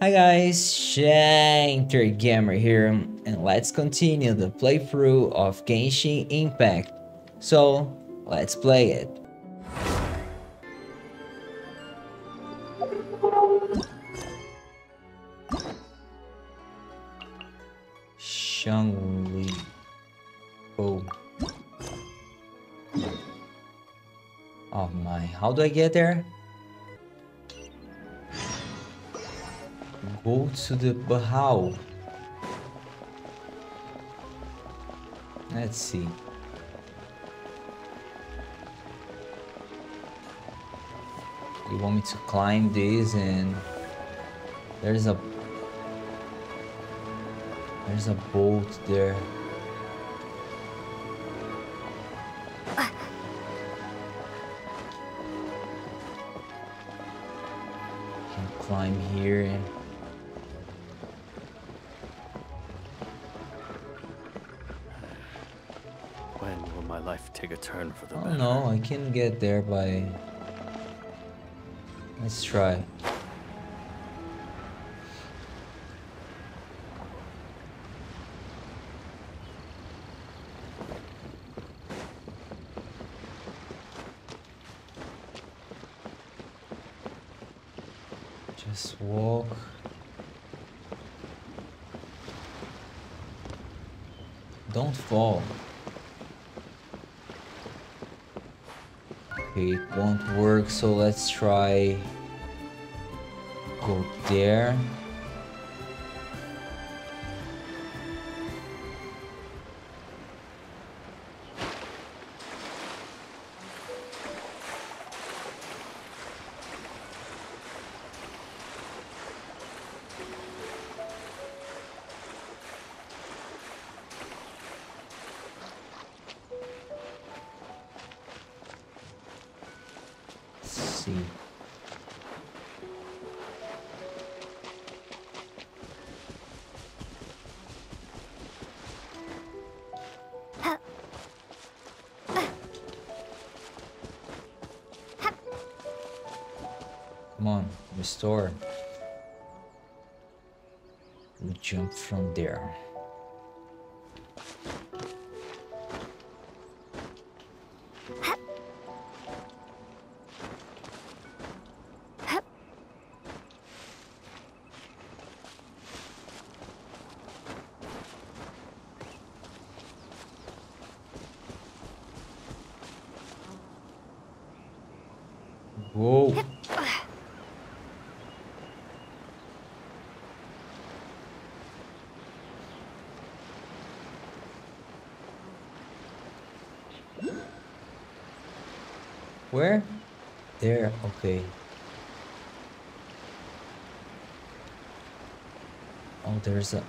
Hi guys, Shinter Gamer here, and let's continue the playthrough of Genshin Impact. So, let's play it. Zhongli. Oh. Oh my, how do I get there? Go to the Bahao. Let's see. You want me to climb this and there's a boat there. Can climb here and when will my life take a turn for the better? oh no, I can get there by... Let's try. Just walk. Don't fall. Okay, it won't work, so let's try go there. See. Come on, restore. We jump from there. Whoa. Where? There, okay. Oh, there's a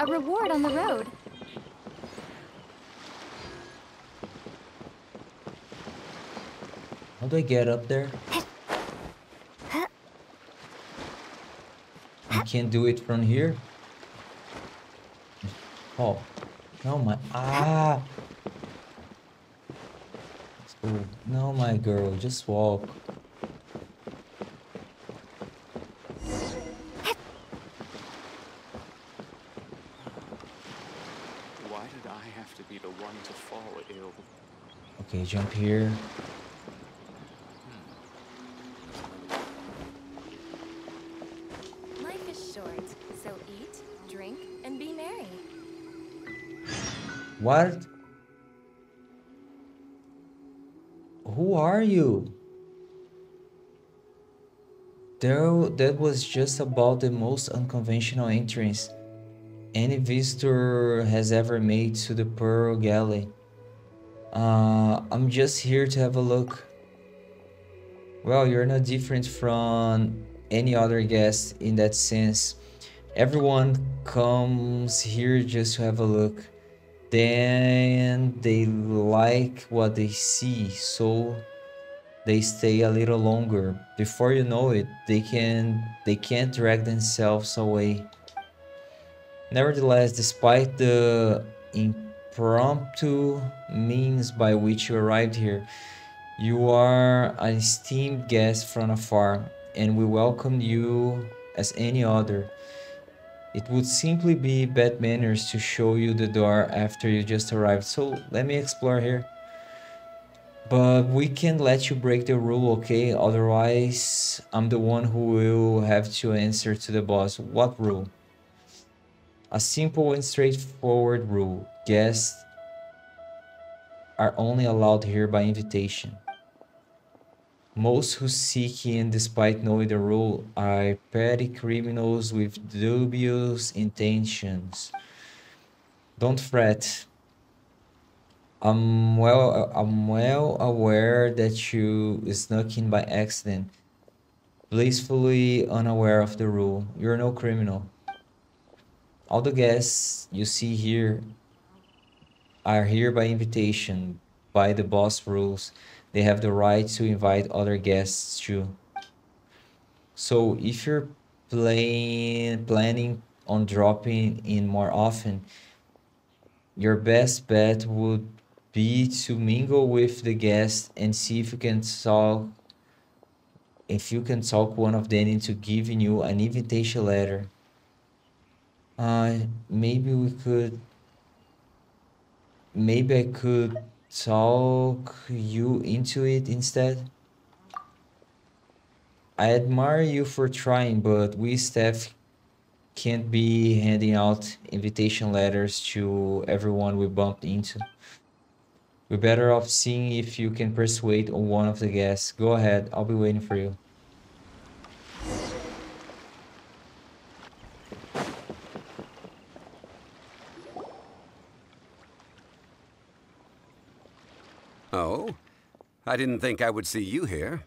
reward on the road. How do I get up there? I can't do it from here. Oh, no, my Oh, no, my girl, just walk. Why did I have to be the one to fall ill? Okay, jump here. Life is short, so eat, drink, and be merry. What? Who are you? That was just about the most unconventional entrance any visitor has ever made to the Pearl Galley. I'm just here to have a look. Well, you're not different from any other guest in that sense. Everyone comes here just to have a look. Then they like what they see, so they stay a little longer. Before you know it, they can't drag themselves away. Nevertheless, despite the impromptu means by which you arrived here, You are an esteemed guest from afar, and we welcome you as any other. It would simply be bad manners to show you the door after you just arrived, so let me explore here. But we can't let you break the rule, okay? Otherwise, I'm the one who will have to answer to the boss. What rule? A simple and straightforward rule. Guests are only allowed here by invitation. Most who seek in despite knowing the rule are petty criminals with dubious intentions. Don't fret. I'm well aware that you snuck in by accident, blissfully unaware of the rule. You're no criminal. All the guests you see here are here by invitation, by the boss rules. They have the right to invite other guests too. So if you're planning on dropping in more often, your best bet would be to mingle with the guests and see if you can talk one of them into giving you an invitation letter. Maybe we could maybe I could talk you into it instead. I admire you for trying, but we staff can't be handing out invitation letters to everyone we bumped into. We're better off seeing if you can persuade one of the guests. Go ahead, I'll be waiting for you. Oh? I didn't think I would see you here.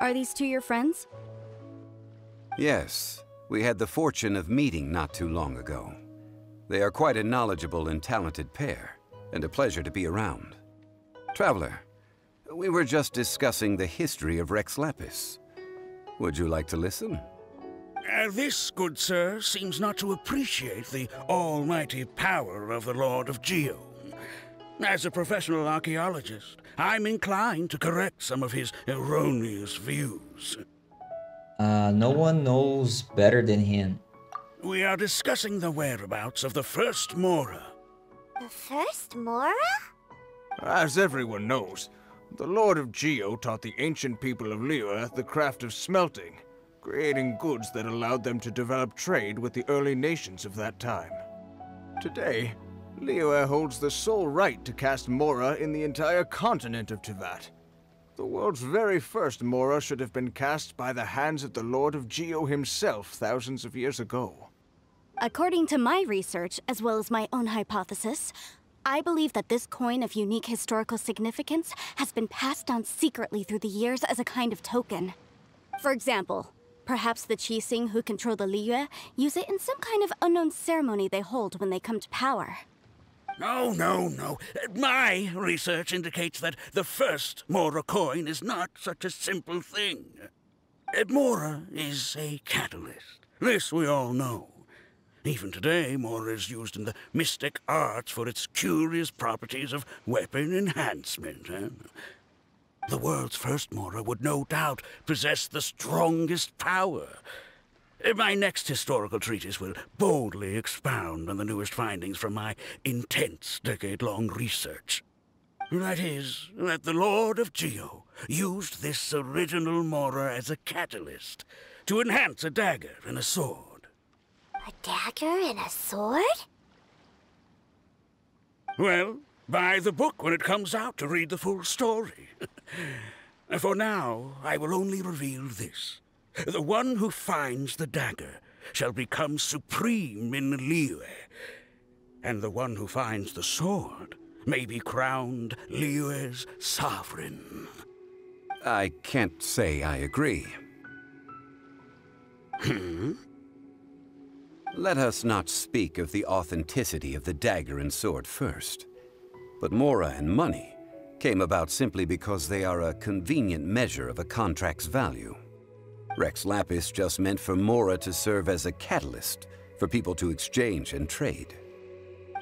Are these two your friends? Yes, we had the fortune of meeting not too long ago. They are quite a knowledgeable and talented pair, and a pleasure to be around. Traveler, we were just discussing the history of Rex Lapis. Would you like to listen? This, good sir, seems not to appreciate the almighty power of the Lord of Geo. As a professional archaeologist, I'm inclined to correct some of his erroneous views. No one knows better than him. We are discussing the whereabouts of the first Mora. The first Mora? As everyone knows, the Lord of Geo taught the ancient people of Liyue the craft of smelting, creating goods that allowed them to develop trade with the early nations of that time. Today, Liyue holds the sole right to cast Mora in the entire continent of Teyvat. The world's very first Mora should have been cast by the hands of the Lord of Geo himself thousands of years ago. According to my research, as well as my own hypothesis, I believe that this coin of unique historical significance has been passed down secretly through the years as a kind of token. For example, perhaps the Qixing who control the Liyue use it in some kind of unknown ceremony they hold when they come to power. No. My research indicates that the first Mora coin is not such a simple thing. Mora is a catalyst. This we all know. Even today, Mora is used in the mystic arts for its curious properties of weapon enhancement. The world's first Mora would no doubt possess the strongest power. My next historical treatise will boldly expound on the newest findings from my intense decade-long research. That is, that the Lord of Geo used this original Mora as a catalyst to enhance a dagger and a sword. A dagger and a sword? Well, buy the book when it comes out to read the full story. For now, I will only reveal this. The one who finds the dagger shall become supreme in Liyue, and the one who finds the sword may be crowned Liyue's sovereign. I can't say I agree. Let us not speak of the authenticity of the dagger and sword first. But Mora and money came about simply because they are a convenient measure of a contract's value. Rex Lapis just meant for Mora to serve as a catalyst for people to exchange and trade.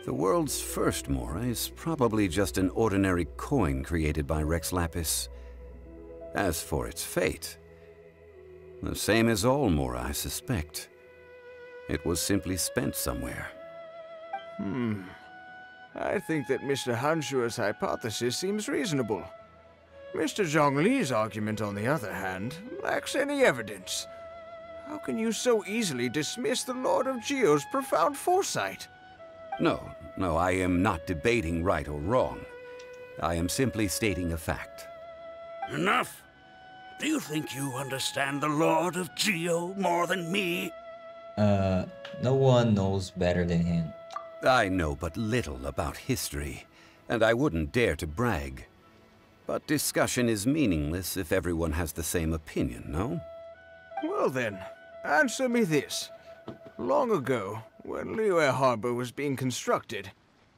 The world's first Mora is probably just an ordinary coin created by Rex Lapis. As for its fate, the same as all Mora, I suspect. It was simply spent somewhere. I think that Mr. Hanshua's hypothesis seems reasonable. Mr. Zhongli's argument, on the other hand, lacks any evidence. How can you so easily dismiss the Lord of Geo's profound foresight? No, I am not debating right or wrong. I am simply stating a fact. Enough! Do you think you understand the Lord of Geo more than me? No one knows better than him. I know but little about history, and I wouldn't dare to brag. But discussion is meaningless if everyone has the same opinion, no? Well then, answer me this. Long ago, when Liyue Harbor was being constructed,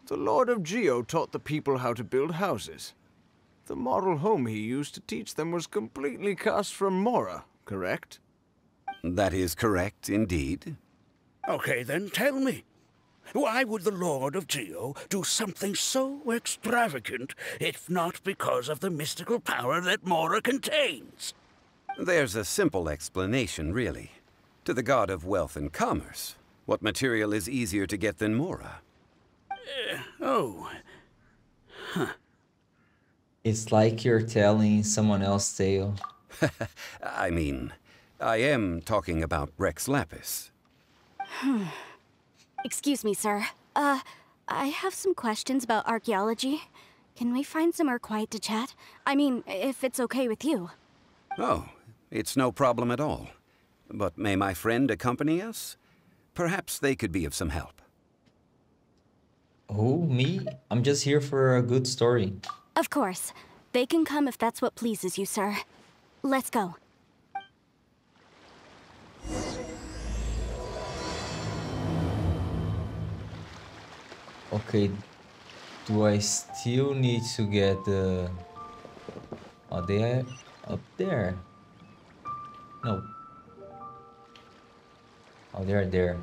the Lord of Geo taught the people how to build houses. The model home he used to teach them was completely cast from Mora, correct? That is correct, indeed. Okay, then tell me. Why would the Lord of Geo do something so extravagant, if not because of the mystical power that Mora contains? There's a simple explanation, really. To the god of wealth and commerce, what material is easier to get than Mora? It's like you're telling someone else's tale. I mean, I am talking about Rex Lapis. Excuse me, sir. I have some questions about archaeology. Can we find somewhere quiet to chat? I mean, if it's okay with you. Oh, it's no problem at all. But may my friend accompany us? Perhaps they could be of some help. Who, me? I'm just here for a good story. Of course. They can come if that's what pleases you, sir. Let's go. Okay, do I still need to get the... Oh, they are up there. No. Oh, they are there.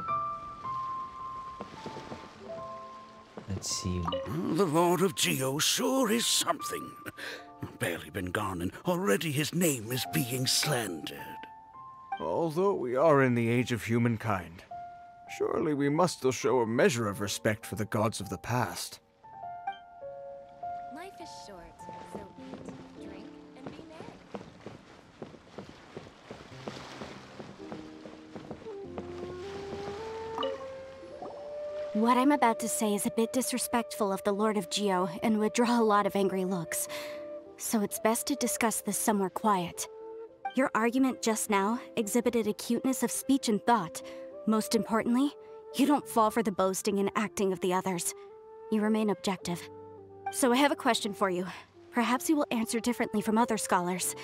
Let's see. The Lord of Geo sure is something. Barely been gone, and already his name is being slandered. Although we are in the age of humankind, surely we must still show a measure of respect for the gods of the past. Life is short, so eat, drink, and be merry. What I'm about to say is a bit disrespectful of the Lord of Geo and would draw a lot of angry looks. So it's best to discuss this somewhere quiet. Your argument just now exhibited acuteness of speech and thought. Most importantly, you don't fall for the boasting and acting of the others. You remain objective. So I have a question for you. Perhaps you will answer differently from other scholars.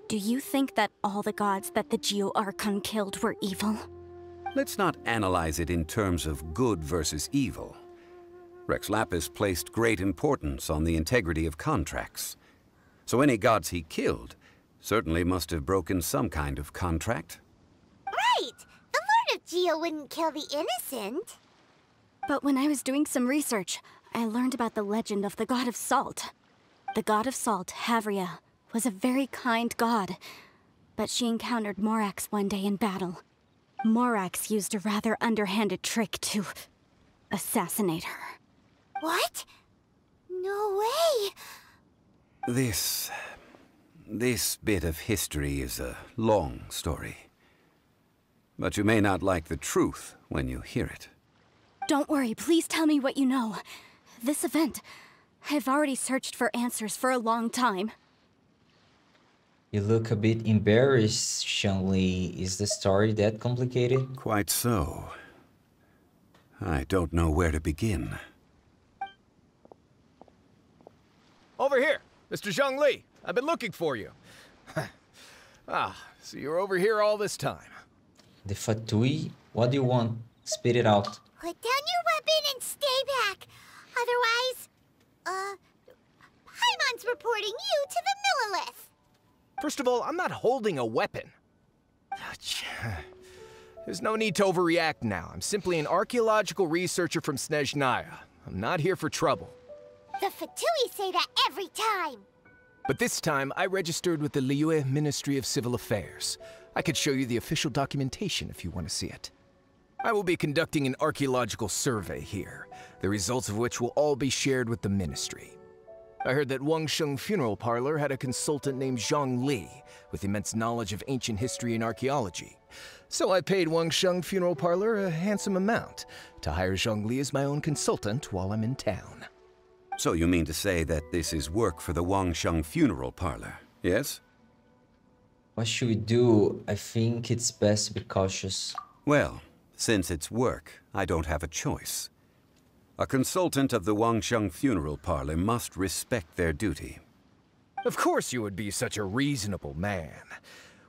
Do you think that all the gods that the Geo Archon killed were evil? Let's not analyze it in terms of good versus evil. Rex Lapis placed great importance on the integrity of contracts. So any gods he killed certainly must have broken some kind of contract. Right! The Lord of Geo wouldn't kill the innocent. But when I was doing some research, I learned about the legend of the god of salt. The god of salt, Havria, was a very kind god. But she encountered Morax one day in battle. Morax used a rather underhanded trick to assassinate her. What? No way! This bit of history is a long story. But you may not like the truth when you hear it. Don't worry, please tell me what you know. This event, I've already searched for answers for a long time. You look a bit embarrassed, Zhongli. Is the story that complicated? Quite so. I don't know where to begin. Over here, Mr. Zhongli. I've been looking for you. So you're over here all this time. The Fatui? What do you want? Spit it out. Put down your weapon and stay back. Otherwise, Paimon's reporting you to the Millilith. First of all, I'm not holding a weapon. There's no need to overreact now. I'm simply an archaeological researcher from Snezhnaya. I'm not here for trouble. The Fatui say that every time. But this time, I registered with the Liyue Ministry of Civil Affairs. I could show you the official documentation if you want to see it. I will be conducting an archaeological survey here, the results of which will all be shared with the ministry. I heard that Wangsheng Funeral Parlor had a consultant named Zhongli with immense knowledge of ancient history and archaeology. So I paid Wangsheng Funeral Parlor a handsome amount to hire Zhongli as my own consultant while I'm in town. So you mean to say that this is work for the Wangsheng Funeral Parlor, yes? What should we do? I think it's best to be cautious. Well, since it's work, I don't have a choice. A consultant of the Wangsheng Funeral Parlor must respect their duty. Of course you would be such a reasonable man.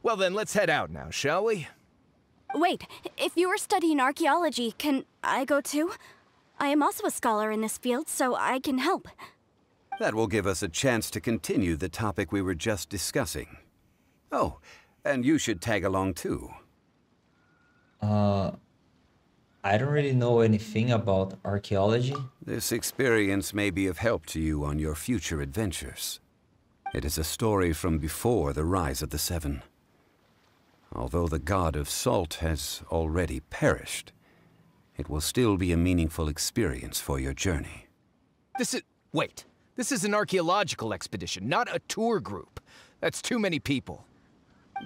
Well then, let's head out now, shall we? Wait, if you are studying archaeology, can I go too? I am also a scholar in this field, so I can help. That will give us a chance to continue the topic we were just discussing. Oh, and you should tag along too. I don't really know anything about archaeology. This experience may be of help to you on your future adventures. It is a story from before the rise of the Seven. Although the god of salt has already perished, it will still be a meaningful experience for your journey. Wait. This is an archaeological expedition, not a tour group. That's too many people.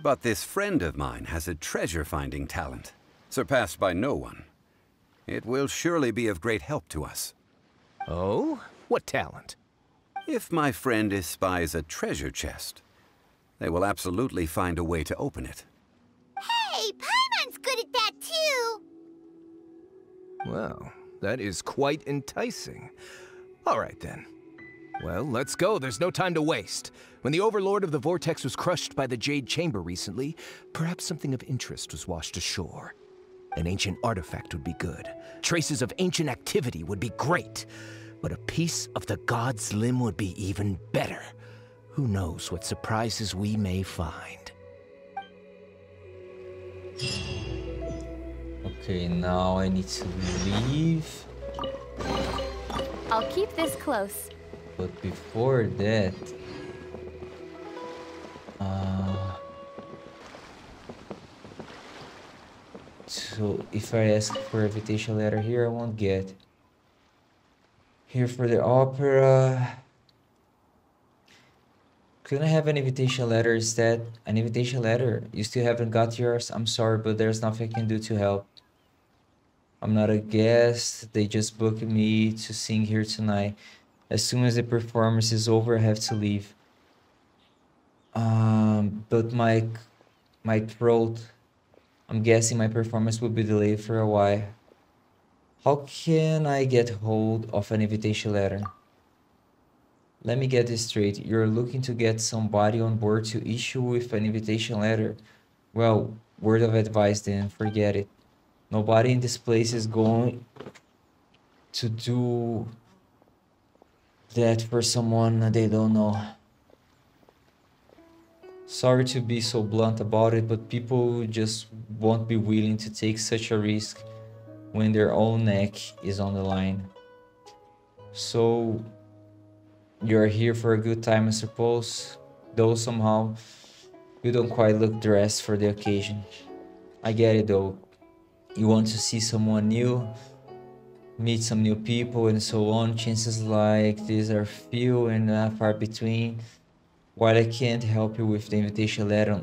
But this friend of mine has a treasure-finding talent, surpassed by no one. It will surely be of great help to us. Oh? What talent? If my friend espies a treasure chest, they will absolutely find a way to open it. Hey, Paimon's good at that too! Well, that is quite enticing. All right then. Well, let's go. There's no time to waste. When the Overlord of the Vortex was crushed by the Jade Chamber recently, perhaps something of interest was washed ashore. An ancient artifact would be good. Traces of ancient activity would be great. But a piece of the god's limb would be even better. Who knows what surprises we may find. Okay, now I need to leave. I'll keep this close. But before that... So if I ask for a invitation letter here, I won't get. Here for the opera. Can I have an invitation letter instead? An invitation letter? You still haven't got yours? I'm sorry, but there's nothing I can do to help. I'm not a guest. They just booked me to sing here tonight. As soon as the performance is over, I have to leave. But my throat... I'm guessing my performance will be delayed for a while. How can I get hold of an invitation letter? Let me get this straight. You're looking to get somebody on board to issue with an invitation letter? Well, word of advice then, forget it. Nobody in this place is going to do that for someone they don't know. Sorry to be so blunt about it, but people just won't be willing to take such a risk when their own neck is on the line. So, you're here for a good time, I suppose, though somehow you don't quite look dressed for the occasion. I get it though. You want to see someone new, meet some new people and so on. Chances like these are few and far between. While I can't help you with the invitation letter,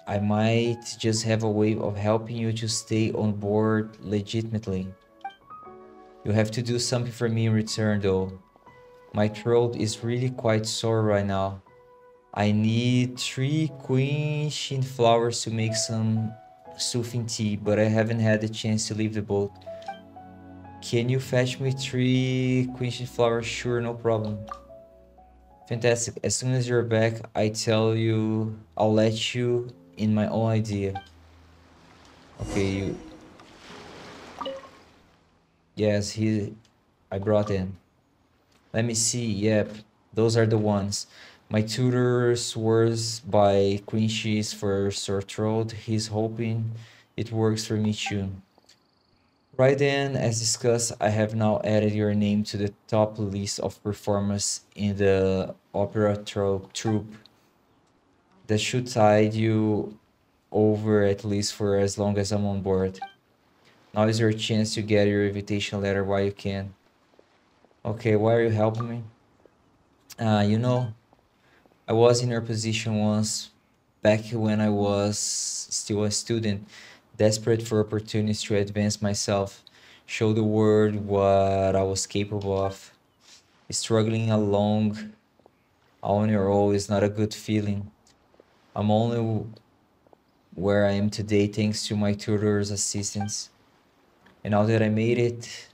I might just have a way of helping you to stay on board legitimately. You have to do something for me in return though. My throat is really quite sore right now. I need 3 quinching flowers to make some soothing tea, but I haven't had the chance to leave the boat. Can you fetch me 3 quinching flowers? Sure, no problem. Fantastic. As soon as you're back, I'll let you in my own idea. Okay, Yes, I brought in. Let me see. Yep, those are the ones. My tutor swears by quinches for sore throat. He's hoping It works for me too. Right then, as discussed, I have now added your name to the top list of performers in the opera troupe. That should tide you over at least for as long as I'm on board. Now is your chance to get your invitation letter while you can. Okay, why are you helping me? You know, I was in your position once, back when I was still a student, desperate for opportunities to advance myself, show the world what I was capable of. Struggling along on your own is not a good feeling. I'm only where I am today thanks to my tutor's assistance. And now that I made it,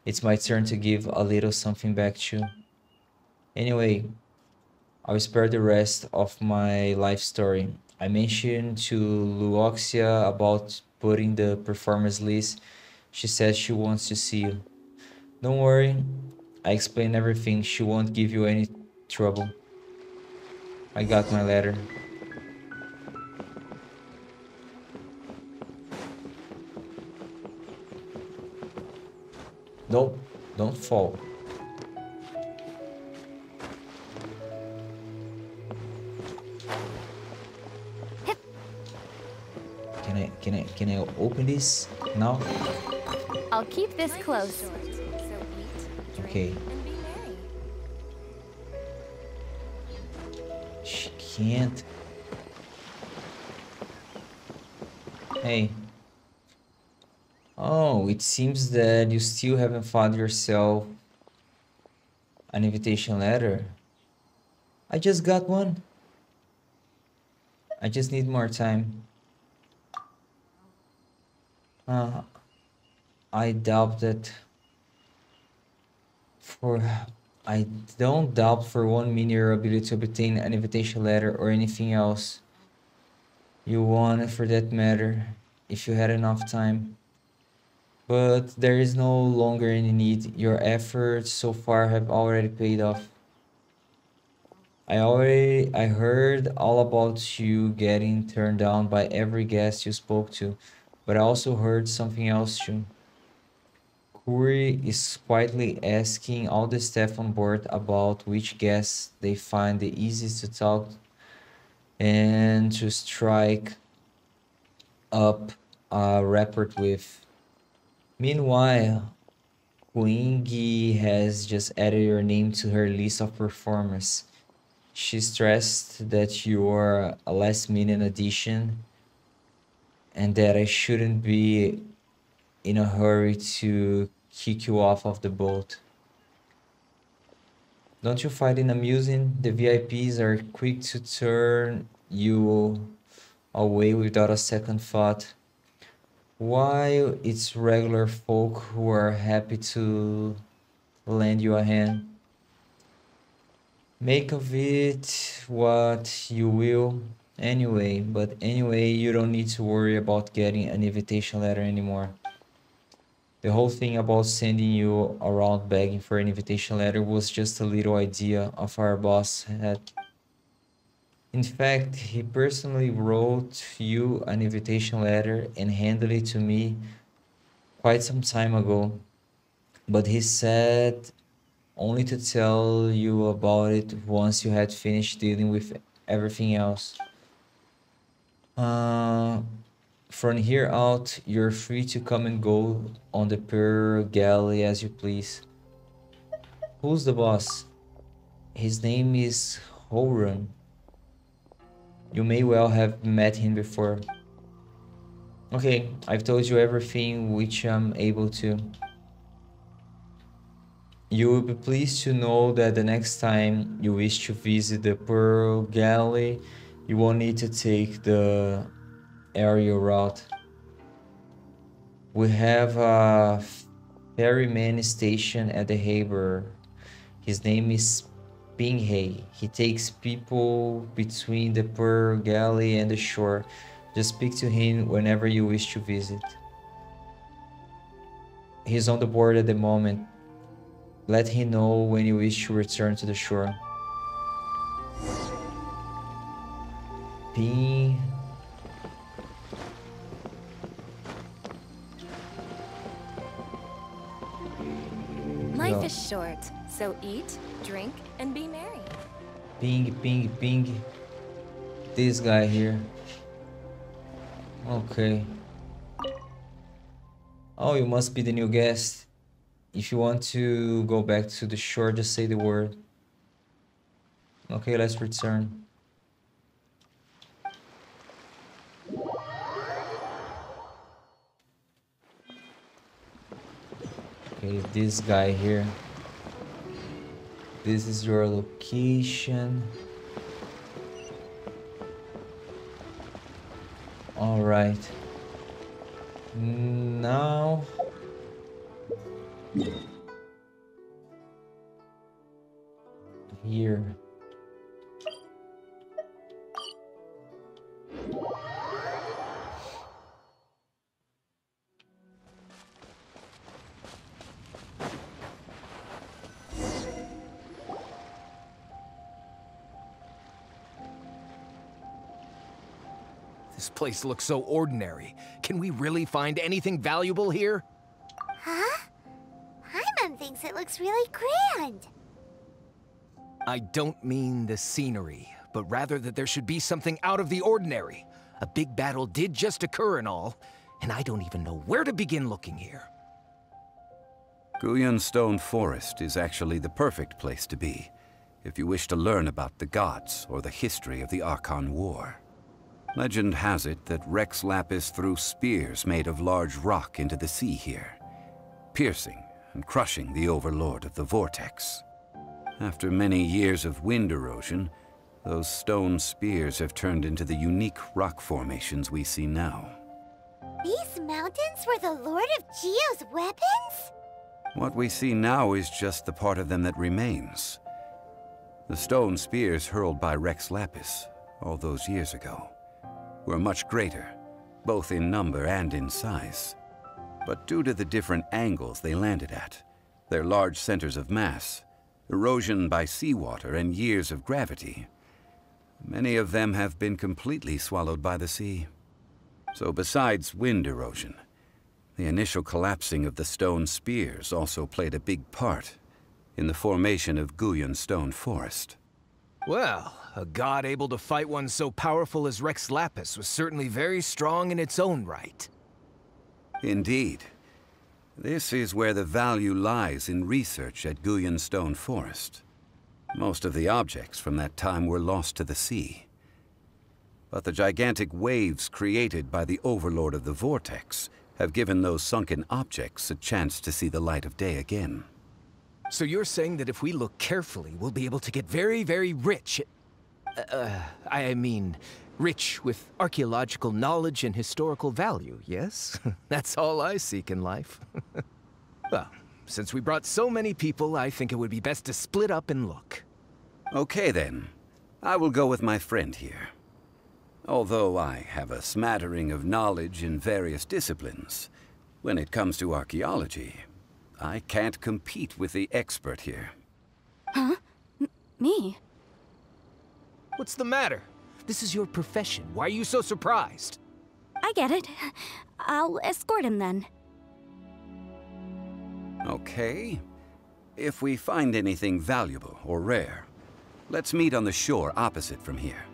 it's my turn to give a little something back to you. Anyway, I'll spare the rest of my life story. I mentioned to Luoxia about putting the performance list. She said she wants to see you. Don't worry, I explained everything. She won't give you any trouble. I got my letter. Don't fall. Can I open this now? I'll keep this close. Okay. She can't. Hey. Oh, it seems that you still haven't found yourself an invitation letter. I just got one. I just need more time. I doubt that for I don't doubt for 1 minute your ability to obtain an invitation letter or anything else you want for that matter if you had enough time. But there is no longer any need. Your efforts so far have already paid off. I heard all about you getting turned down by every guest you spoke to, but I also heard something else too. Kuri is quietly asking all the staff on board about which guests they find the easiest to talk and to strike up a rapport with. Meanwhile, Kuingi has just added your name to her list of performers. She stressed that you're a last minute addition and that I shouldn't be in a hurry to kick you off of the boat. Don't you find it amusing? The VIPs are quick to turn you away without a second thought, while it's regular folk who are happy to lend you a hand. Make of it what you will. Anyway, you don't need to worry about getting an invitation letter anymore. The whole thing about sending you around begging for an invitation letter was just a little idea of our boss had. In fact, he personally wrote you an invitation letter and handed it to me quite some time ago. But he said only to tell you about it once you had finished dealing with everything else. From here out, you're free to come and go on the Pearl Galley as you please. Who's the boss? His name is Horan. You may well have met him before. Okay, I've told you everything which I'm able to. You will be pleased to know that the next time you wish to visit the Pearl Galley, you won't need to take the aerial route. We have a ferryman station at the harbor. His name is Pinghey. He takes people between the Pearl Galley and the shore. Just speak to him whenever you wish to visit. He's on the board at the moment. Let him know when you wish to return to the shore. short, so eat, drink, and be merry. Ping, ping, ping. This guy here. Okay. Oh, you must be the new guest. If you want to go back to the shore, just say the word. Okay, let's return. Okay, this guy here. This is your location. All right. Now here. This place looks so ordinary. Can we really find anything valuable here? Huh? Paimon thinks it looks really grand. I don't mean the scenery, but rather that there should be something out of the ordinary. A big battle did just occur and all, and I don't even know where to begin looking here. Guyun Stone Forest is actually the perfect place to be, if you wish to learn about the gods or the history of the Archon War. Legend has it that Rex Lapis threw spears made of large rock into the sea here, piercing and crushing the overlord of the vortex. After many years of wind erosion, those stone spears have turned into the unique rock formations we see now. These mountains were the Lord of Geo's weapons? What we see now is just the part of them that remains. The stone spears hurled by Rex Lapis all those years ago were much greater, both in number and in size. But due to the different angles they landed at, their large centers of mass, erosion by seawater, and years of gravity, many of them have been completely swallowed by the sea. So besides wind erosion, the initial collapsing of the stone spears also played a big part in the formation of Guyun Stone Forest. Well, a god able to fight one so powerful as Rex Lapis was certainly very strong in its own right. Indeed. This is where the value lies in research at Guyun Stone Forest. Most of the objects from that time were lost to the sea. But the gigantic waves created by the overlord of the vortex have given those sunken objects a chance to see the light of day again. So you're saying that if we look carefully, we'll be able to get very, very rich. I mean, rich with archaeological knowledge and historical value, yes? That's all I seek in life. Well, since we brought so many people, I think it would be best to split up and look. Okay then. I will go with my friend here. Although I have a smattering of knowledge in various disciplines, when it comes to archaeology, I can't compete with the expert here. Huh? Me? What's the matter? This is your profession. Why are you so surprised? I get it. I'll escort him then. Okay. If we find anything valuable or rare, let's meet on the shore opposite from here.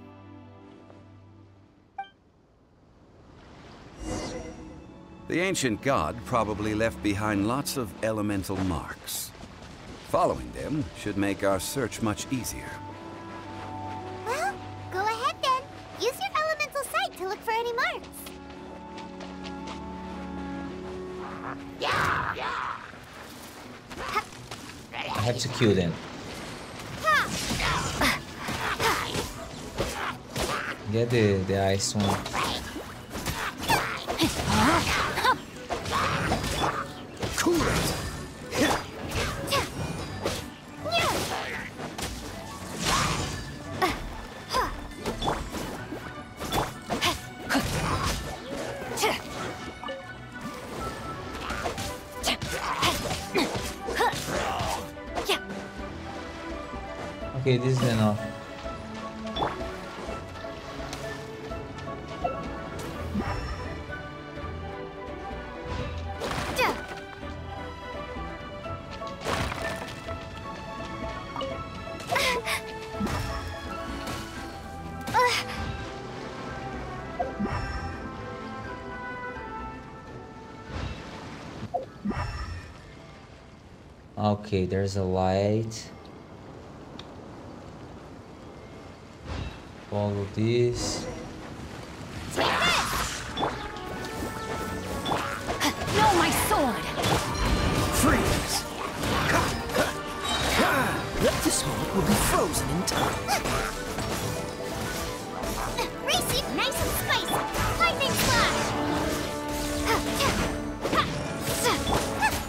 The ancient god probably left behind lots of elemental marks. Following them should make our search much easier. Well, go ahead then. Use your elemental sight to look for any marks. I have to kill them. Get the ice one. Cool it. Okay, this is enough. Okay, there's a light. Follow this. No, my sword! Freeze! This moment will be frozen in time. Racy, nice and spicy. Lightning slash.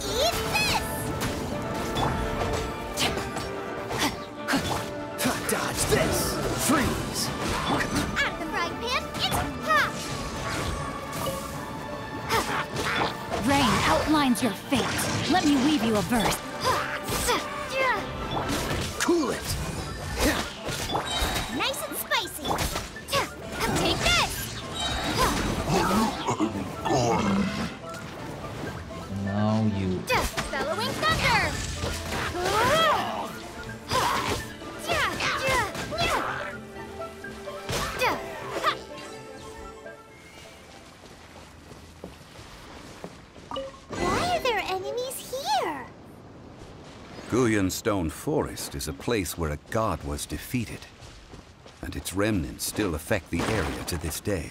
Eat this. Dodge this! Freeze! Out of the frying pan, it's hot. Rain outlines your fate. Let me weave you a verse. Cool it! Nice and spicy. Take this. Now you. Bellowing thunder. Why are there enemies here? Guyan Stone Forest is a place where a god was defeated, and its remnants still affect the area to this day.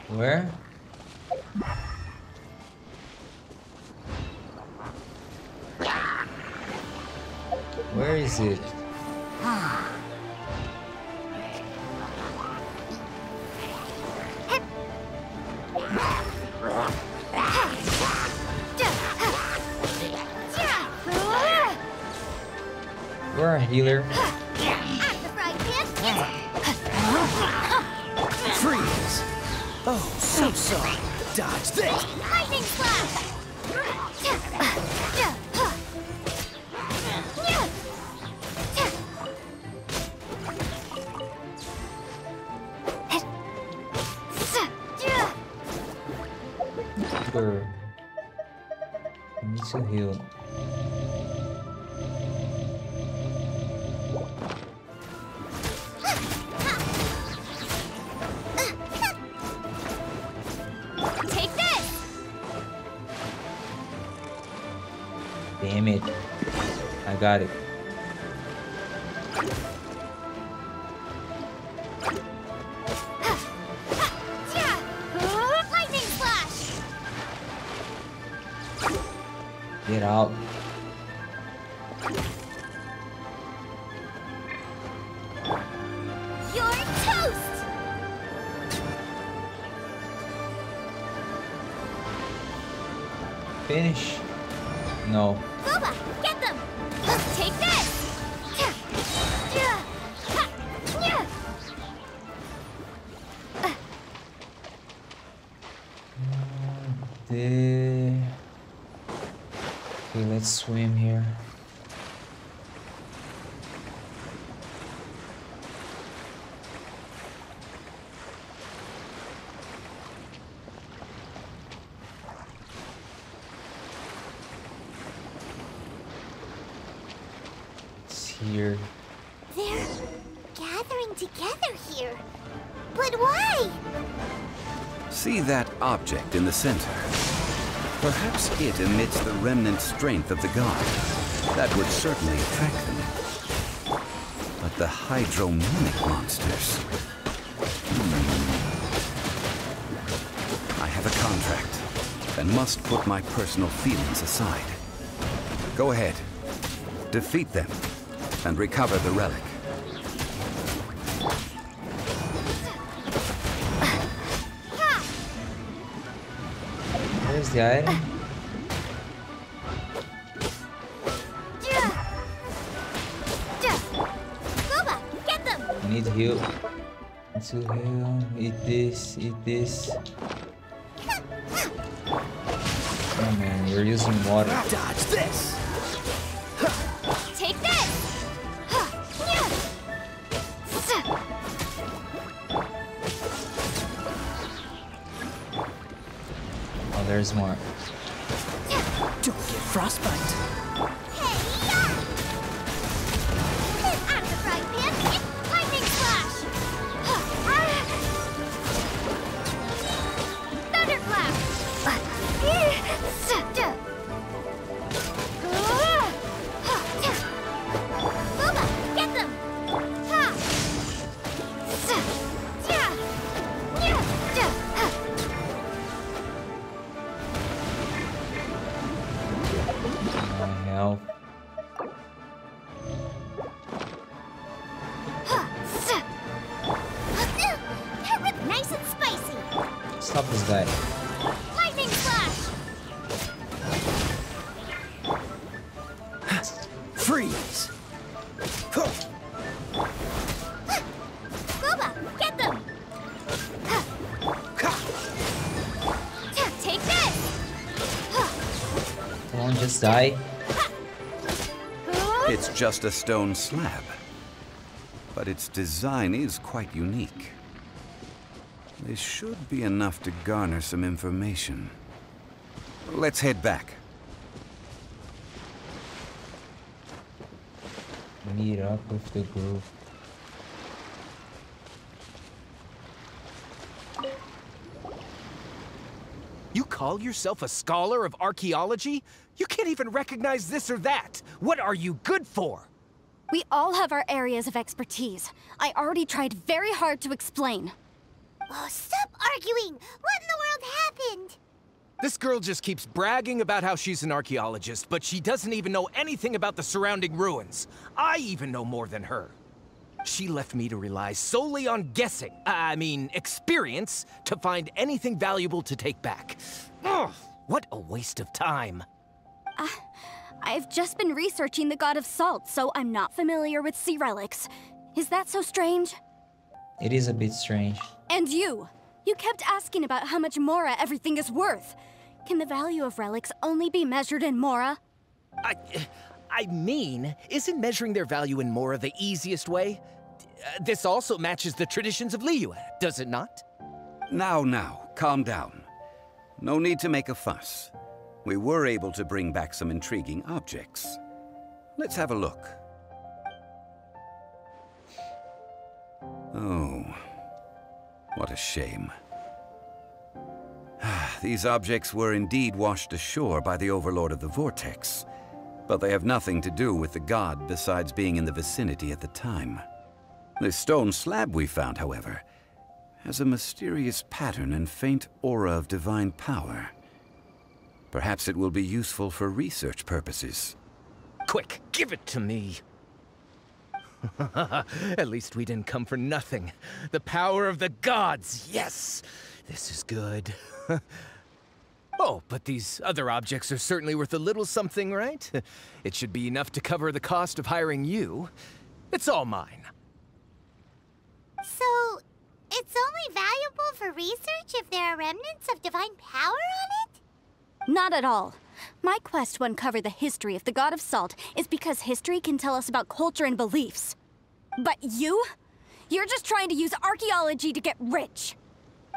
Where? Where is it? You're a healer. At the frying pan, Freeze! Oh, so sorry. Dodge this! lightning slash. Sure. I need to heal. Take this. Damn it. I got it. Lightning slash. Get out. You're toast. Finish. No. Boba, get them. Take this. Okay, let's swim here. It's here. They're gathering together here. But why? See that object in the center? Perhaps it emits the remnant strength of the god. That would certainly attract them. But the hydromimic monsters... I have a contract, and must put my personal feelings aside. Go ahead. Defeat them, and recover the relic. Where's the item? Boba, get them. I need heal. Need to heal. Eat this. Eat this. Oh man, you're using water. Dodge this! Take this. Oh, there's more. Don't get frostbite. stop this guy. Lightning flash! Freeze! Boba, get them! Take this! Come on, just die. It's just a stone slab, but its design is quite unique. This should be enough to garner some information. Let's head back. Meet up with the group. You call yourself a scholar of archaeology? You can't even recognize this or that. What are you good for? We all have our areas of expertise. I already tried very hard to explain. Oh, stop arguing! What in the world happened? This girl just keeps bragging about how she's an archaeologist, but she doesn't even know anything about the surrounding ruins. I even know more than her. She left me to rely solely on guessing, experience, to find anything valuable to take back. Ugh, what a waste of time. I've just been researching the God of Salt, so I'm not familiar with sea relics. Is that so strange? It is a bit strange. And you? You kept asking about how much Mora everything is worth. Can the value of relics only be measured in Mora? Isn't measuring their value in Mora the easiest way? This also matches the traditions of Liyue, does it not? Now, calm down. No need to make a fuss. We were able to bring back some intriguing objects. Let's have a look. Oh, what a shame. These objects were indeed washed ashore by the Overlord of the Vortex, but they have nothing to do with the god besides being in the vicinity at the time. The stone slab we found, however, has a mysterious pattern and faint aura of divine power. Perhaps it will be useful for research purposes. Quick, give it to me. At least we didn't come for nothing. The power of the gods, yes! This is good. Oh, but these other objects are certainly worth a little something, right? It should be enough to cover the cost of hiring you. It's all mine. So, it's only valuable for research if there are remnants of divine power on it? Not at all. My quest to uncover the history of the God of Salt is because history can tell us about culture and beliefs. But you? You're just trying to use archaeology to get rich.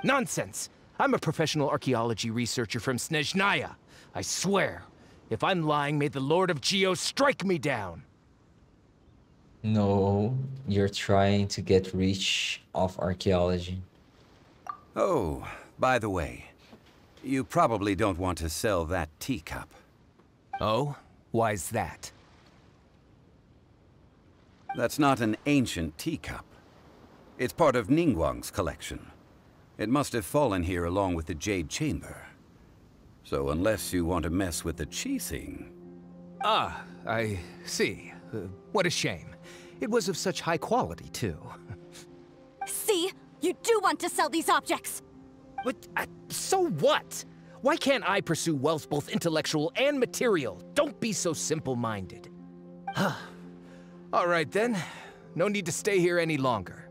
Nonsense! I'm a professional archaeology researcher from Snezhnaya. I swear, if I'm lying, may the Lord of Geo strike me down. No, you're trying to get rich off archaeology. Oh, by the way, you probably don't want to sell that teacup. Oh? Why's that? That's not an ancient teacup. It's part of Ningguang's collection. It must have fallen here along with the Jade Chamber. So unless you want to mess with the Qixing... Ah, I see. What a shame. It was of such high quality, too. See? You do want to sell these objects! But, so what? Why can't I pursue wealth both intellectual and material? Don't be so simple-minded. All right, then. No need to stay here any longer.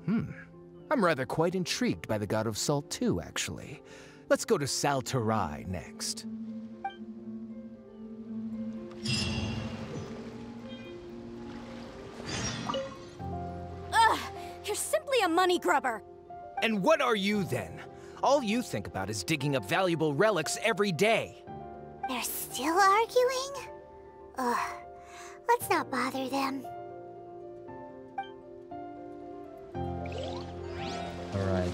I'm rather quite intrigued by the God of Salt, too, actually. Let's go to Saltarai next. Ugh! You're simply a money grubber! And what are you, then? All you think about is digging up valuable relics every day. They're still arguing? Ugh. Let's not bother them. Alright.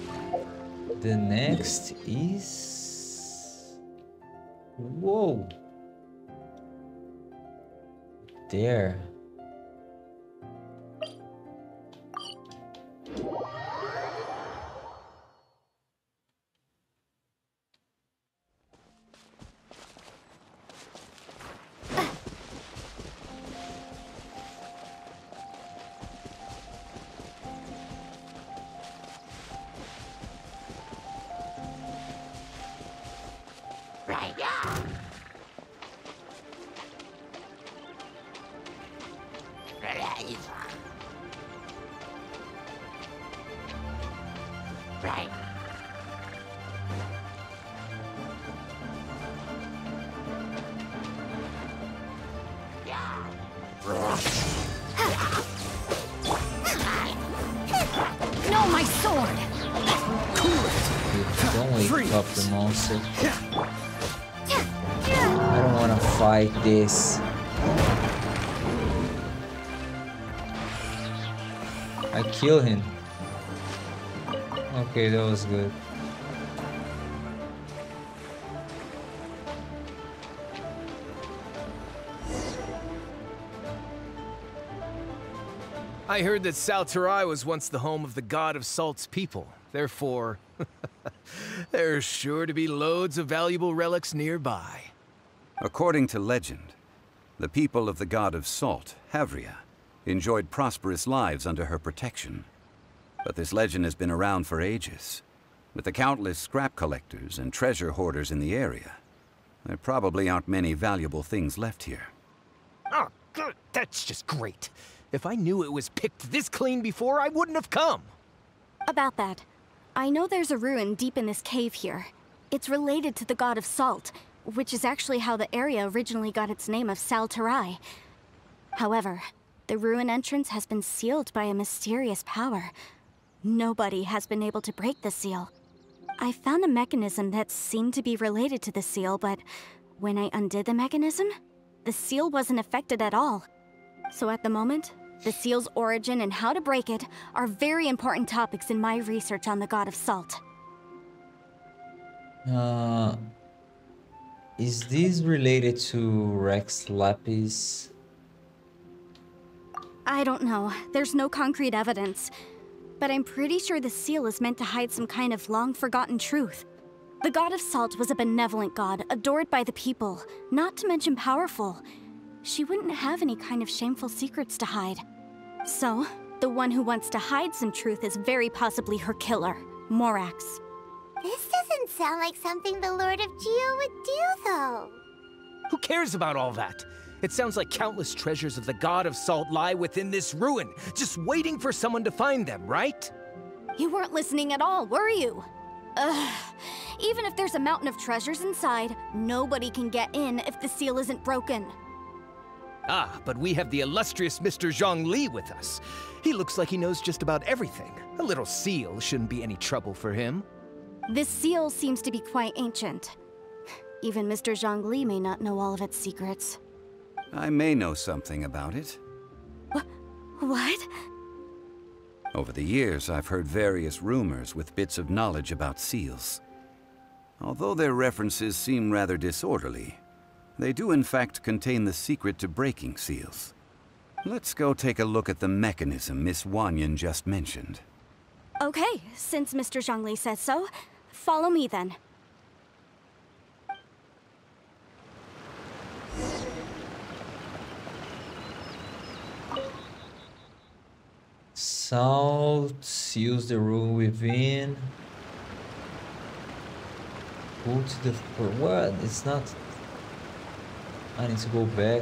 The next is... Whoa! There. Right. No, my sword! Don't wake up the monster. I don't want to fight this. I kill him. Okay, that was good. I heard that Salterai was once the home of the god of Salt's people. Therefore, there's sure to be loads of valuable relics nearby. According to legend, the people of the god of Salt, Havria, enjoyed prosperous lives under her protection. But this legend has been around for ages. With the countless scrap collectors and treasure hoarders in the area, there probably aren't many valuable things left here. Oh, good. That's just great. If I knew it was picked this clean before, I wouldn't have come. About that, I know there's a ruin deep in this cave here. It's related to the god of Salt, which is actually how the area originally got its name of Salterai. However, the ruin entrance has been sealed by a mysterious power. Nobody has been able to break the seal. I found a mechanism that seemed to be related to the seal, but when I undid the mechanism, the seal wasn't affected at all. So at the moment, the seal's origin and how to break it are very important topics in my research on the god of Salt. Is this related to Rex Lapis? I don't know. There's no concrete evidence. But I'm pretty sure the seal is meant to hide some kind of long-forgotten truth. The god of Salt was a benevolent god, adored by the people, not to mention powerful. She wouldn't have any kind of shameful secrets to hide. So, the one who wants to hide some truth is very possibly her killer, Morax. This doesn't sound like something the Lord of Geo would do, though. Who cares about all that? It sounds like countless treasures of the god of Salt lie within this ruin, just waiting for someone to find them, right? You weren't listening at all, were you? Ugh. Even if there's a mountain of treasures inside, nobody can get in if the seal isn't broken. Ah, but we have the illustrious Mr. Zhongli with us. He looks like he knows just about everything. A little seal shouldn't be any trouble for him. This seal seems to be quite ancient. Even Mr. Zhongli may not know all of its secrets. I may know something about it. What? Over the years, I've heard various rumors with bits of knowledge about seals. Although their references seem rather disorderly, they do in fact contain the secret to breaking seals. Let's go take a look at the mechanism Miss Wanyan just mentioned. Okay, since Mr. Zhongli says so, follow me then. Salt seals the room within. Go to the... What? It's not... I need to go back.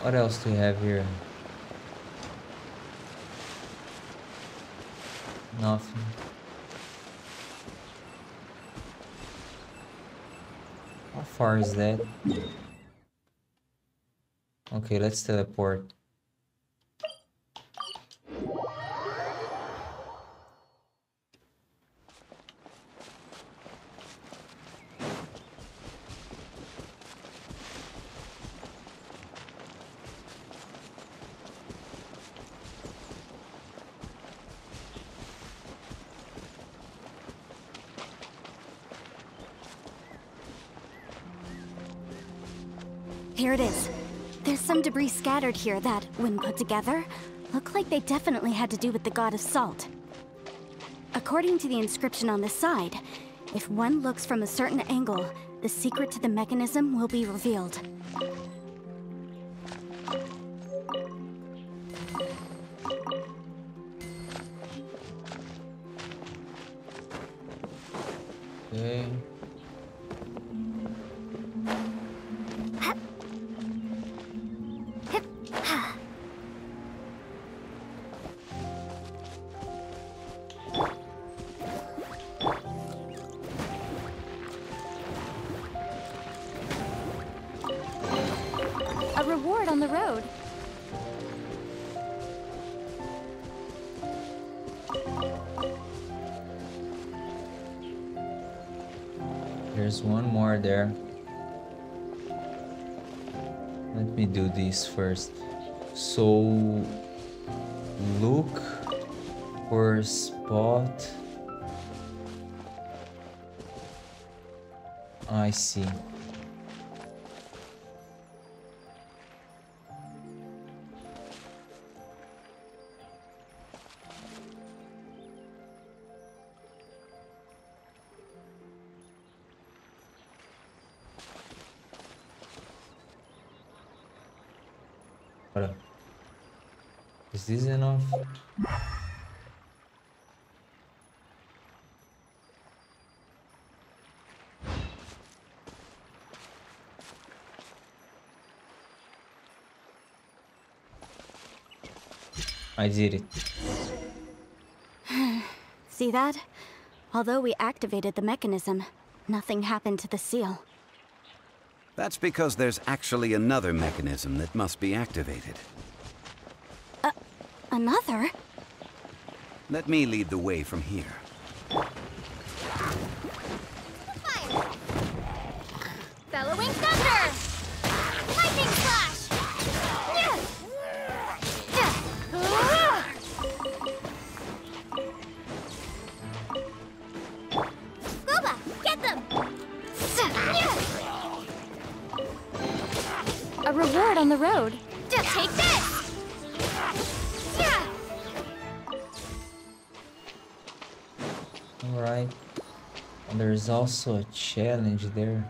What else do we have here? Nothing. How far is that? Okay, let's teleport. Here it is. There's some debris scattered here that, when put together, look like they definitely had to do with the god of Salt. According to the inscription on the side, if one looks from a certain angle, the secret to the mechanism will be revealed. Okay. reward on the road. There's one more there. Let me do this first. So look for a spot. I see. Is this enough? I did it. See that? Although we activated the mechanism, nothing happened to the seal. That's because there's actually another mechanism that must be activated. Another? Let me lead the way from here. Fire! Bellowing thunder! Lightning flash! Boba, get them! A reward on the road. Take this! Alright. And there's also a challenge there.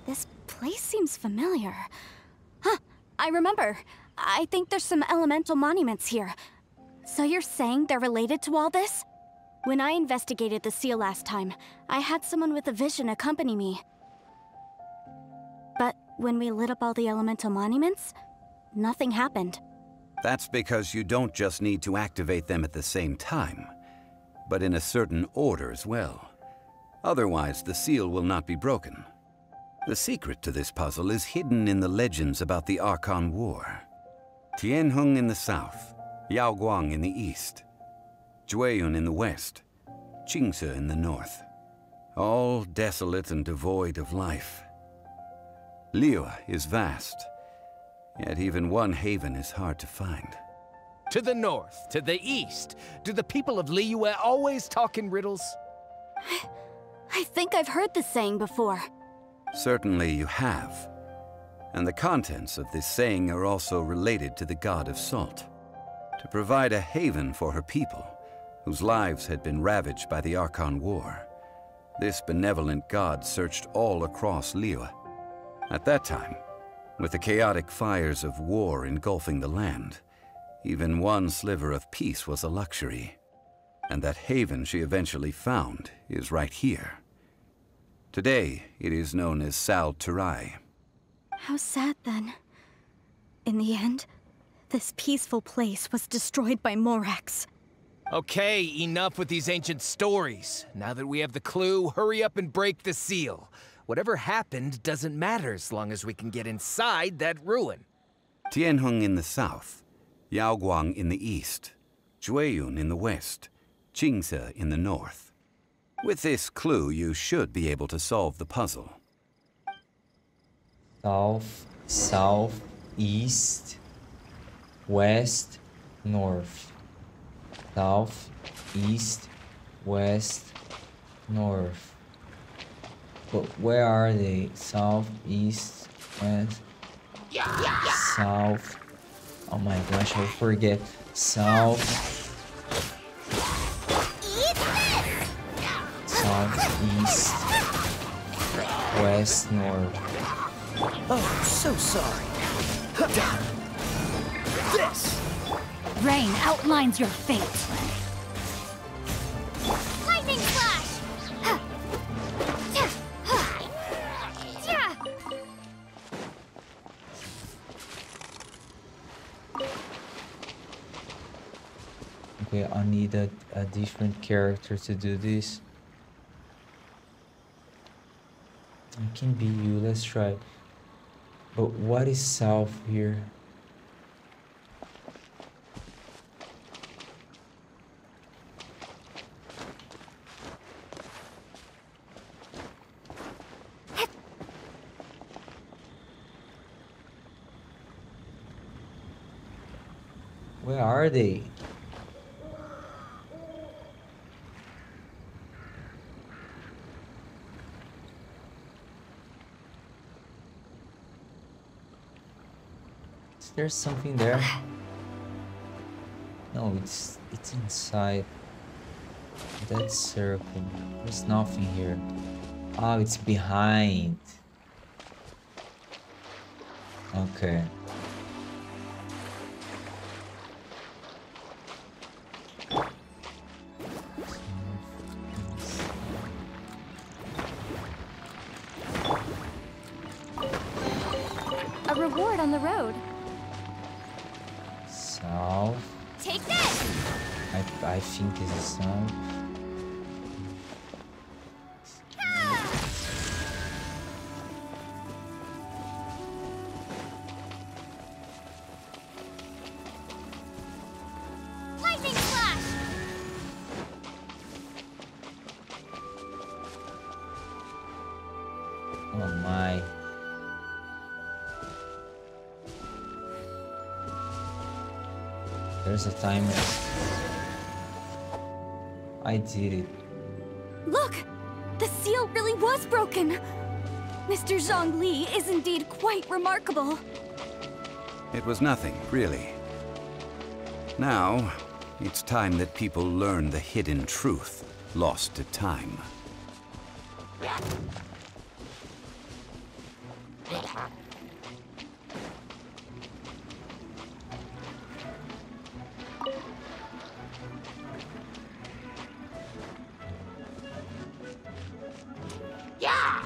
This place seems familiar. Huh, I remember. I think there's some elemental monuments here. So you're saying they're related to all this? When I investigated the seal last time, I had someone with a vision accompany me. But when we lit up all the elemental monuments, nothing happened. That's because you don't just need to activate them at the same time, but in a certain order as well. Otherwise, the seal will not be broken. The secret to this puzzle is hidden in the legends about the Archon War. Tianheng in the south, Yaoguang in the east, Jueyun in the west, Qingce in the north. All desolate and devoid of life. Liyue is vast, yet even one haven is hard to find. To the north, to the east. Do the people of Liyue always talk in riddles? I think I've heard this saying before. Certainly you have. And the contents of this saying are also related to the god of salt. To provide a haven for her people, whose lives had been ravaged by the Archon War, this benevolent god searched all across Liyue. At that time, with the chaotic fires of war engulfing the land, even one sliver of peace was a luxury. And that haven she eventually found is right here. Today, it is known as Sal Turai. How sad then. In the end, this peaceful place was destroyed by Morax. Okay, enough with these ancient stories. Now that we have the clue, hurry up and break the seal. Whatever happened doesn't matter as long as we can get inside that ruin. Tianheng in the south, Yaoguang in the east, Jueyun in the west, Qingce in the north. With this clue, you should be able to solve the puzzle. South, south, east, west, north. South, east, west, north. But where are they? South, east, west, south. Oh my gosh, I forget. South, south, east, west, north. Oh, so sorry. This! Rain outlines your fate. Lightning flash! Okay, I need a different character to do this. It can be you, let's try. But what is south here? Where are they? Is there something there? No, it's inside that circle. There's nothing here. Oh, it's behind. Okay. A reward on the road. South. Take this! I think this is south. Lightning flash! Oh my. There's a timer. I did it. Look! The seal really was broken! Mr. Zhongli is indeed quite remarkable. It was nothing, really. Now, it's time that people learn the hidden truth lost to time.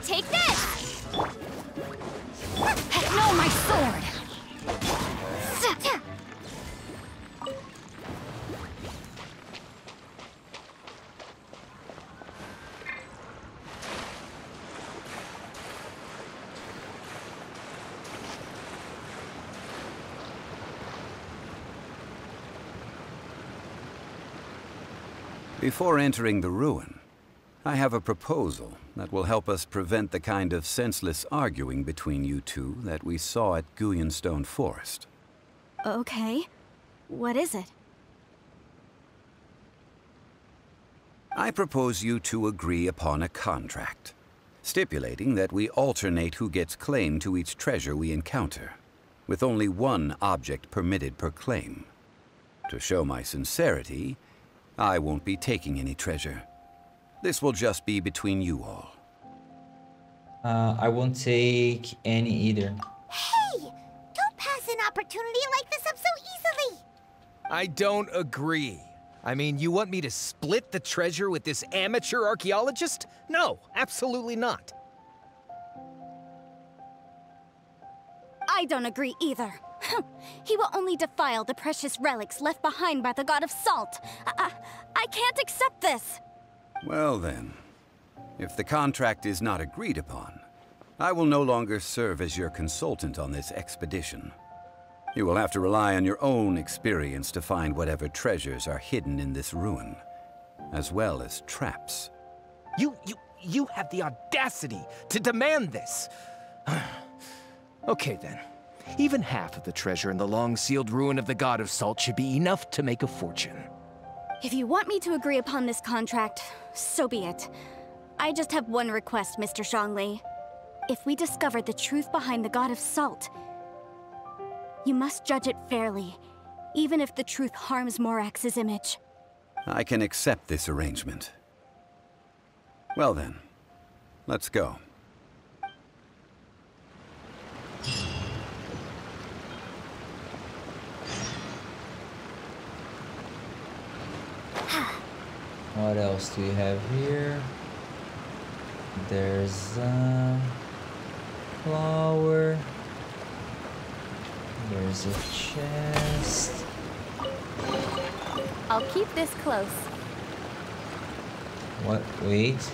Take this! No, my sword! Before entering the ruin, I have a proposal that will help us prevent the kind of senseless arguing between you two that we saw at Guyonstone Forest. Okay. What is it? I propose you two agree upon a contract, stipulating that we alternate who gets claim to each treasure we encounter, with only one object permitted per claim. To show my sincerity, I won't be taking any treasure. This will just be between you all. I won't take any either. Hey! Don't pass an opportunity like this up so easily! I don't agree. I mean, you want me to split the treasure with this amateur archaeologist? No, absolutely not. I don't agree either. He will only defile the precious relics left behind by the god of salt. I can't accept this. Well then, if the contract is not agreed upon, I will no longer serve as your consultant on this expedition. You will have to rely on your own experience to find whatever treasures are hidden in this ruin, as well as traps. You have the audacity to demand this. Okay then. Even half of the treasure in the long-sealed ruin of the God of Salt should be enough to make a fortune. If you want me to agree upon this contract, so be it. I just have one request, Mr. Zhongli. If we discover the truth behind the God of Salt, you must judge it fairly, even if the truth harms Morax's image. I can accept this arrangement. Well then, let's go. What else do we have here? There's a flower. There's a chest. I'll keep this close. What? Wait.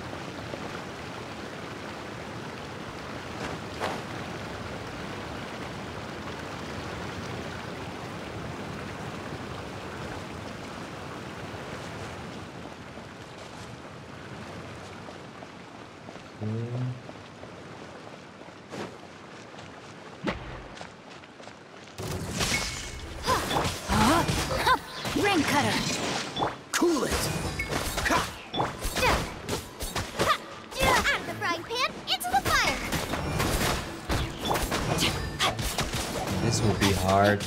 Rain cutter. Cool it! Out of the frying pan, into the fire! This will be hard.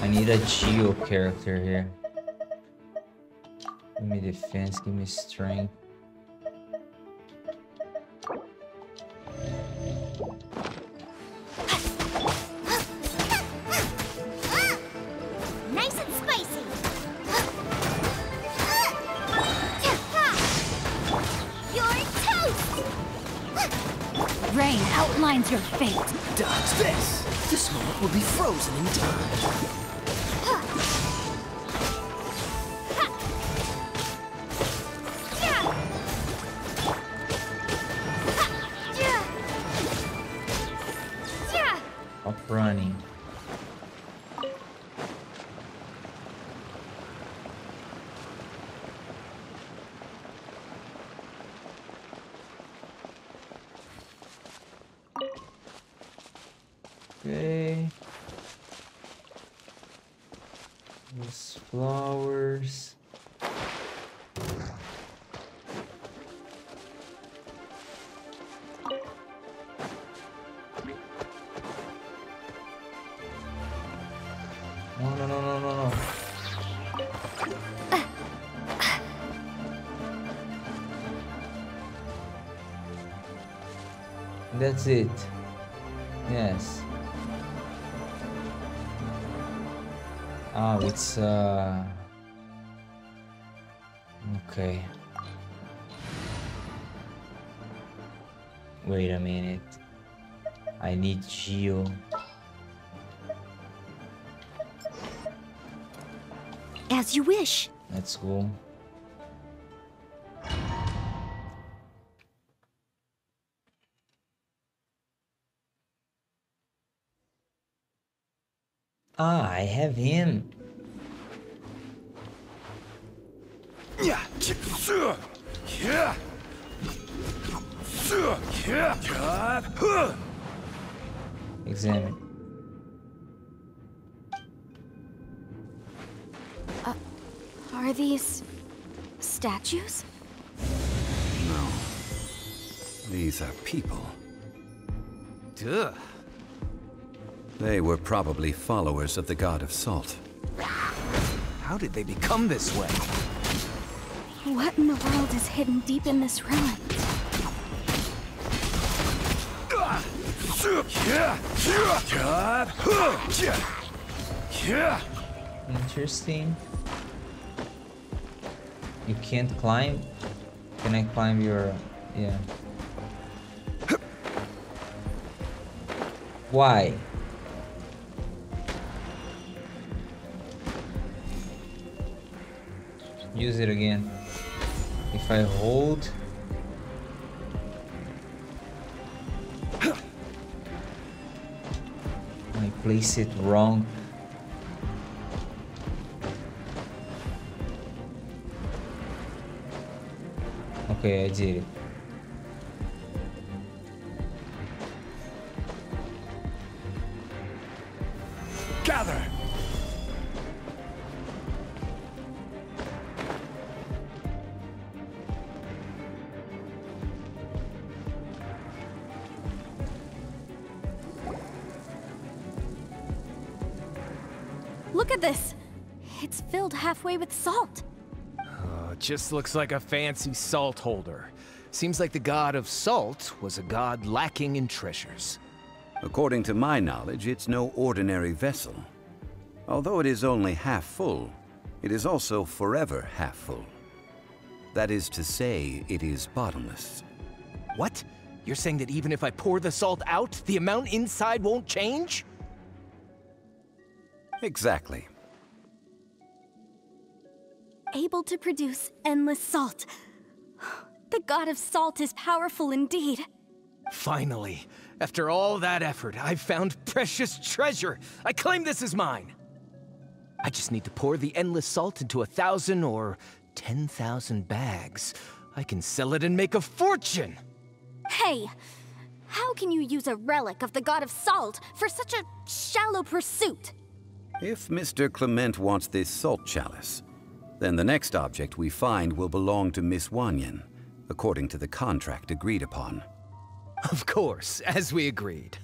I need a Geo character here. Give me defense, give me strength. Nice and spicy! You're toast! Rain outlines your fate. Dodge this! This moment will be frozen in time. Up running. Okay. These flowers. No, no, no, no, no, no. That's it. Yes. Oh, it's okay. Wait a minute. I need Geo. As you wish. Let's go. Ah, I have him. Examine. Are these statues? No. These are people. Duh. They were probably followers of the god of salt. How did they become this way? What in the world is hidden deep in this ruin? Interesting. You can't climb? Can I climb your... yeah. Why? Use it again. If I hold... I place it wrong. Okay, I did it. Gather! Look at this. It's filled halfway with salt. Oh, it just looks like a fancy salt holder. Seems like the god of salt was a god lacking in treasures. According to my knowledge, it's no ordinary vessel. Although it is only half full, it is also forever half full. That is to say, it is bottomless. What? You're saying that even if I pour the salt out, the amount inside won't change? Exactly. Able to produce endless salt. The god of salt is powerful indeed. Finally, after all that effort, I've found precious treasure. I claim this as mine. I just need to pour the endless salt into 1,000 or 10,000 bags. I can sell it and make a fortune! Hey, how can you use a relic of the god of salt for such a shallow pursuit? If Mr. Clement wants this salt chalice, then the next object we find will belong to Miss Wanyan, according to the contract agreed upon. Of course, as we agreed.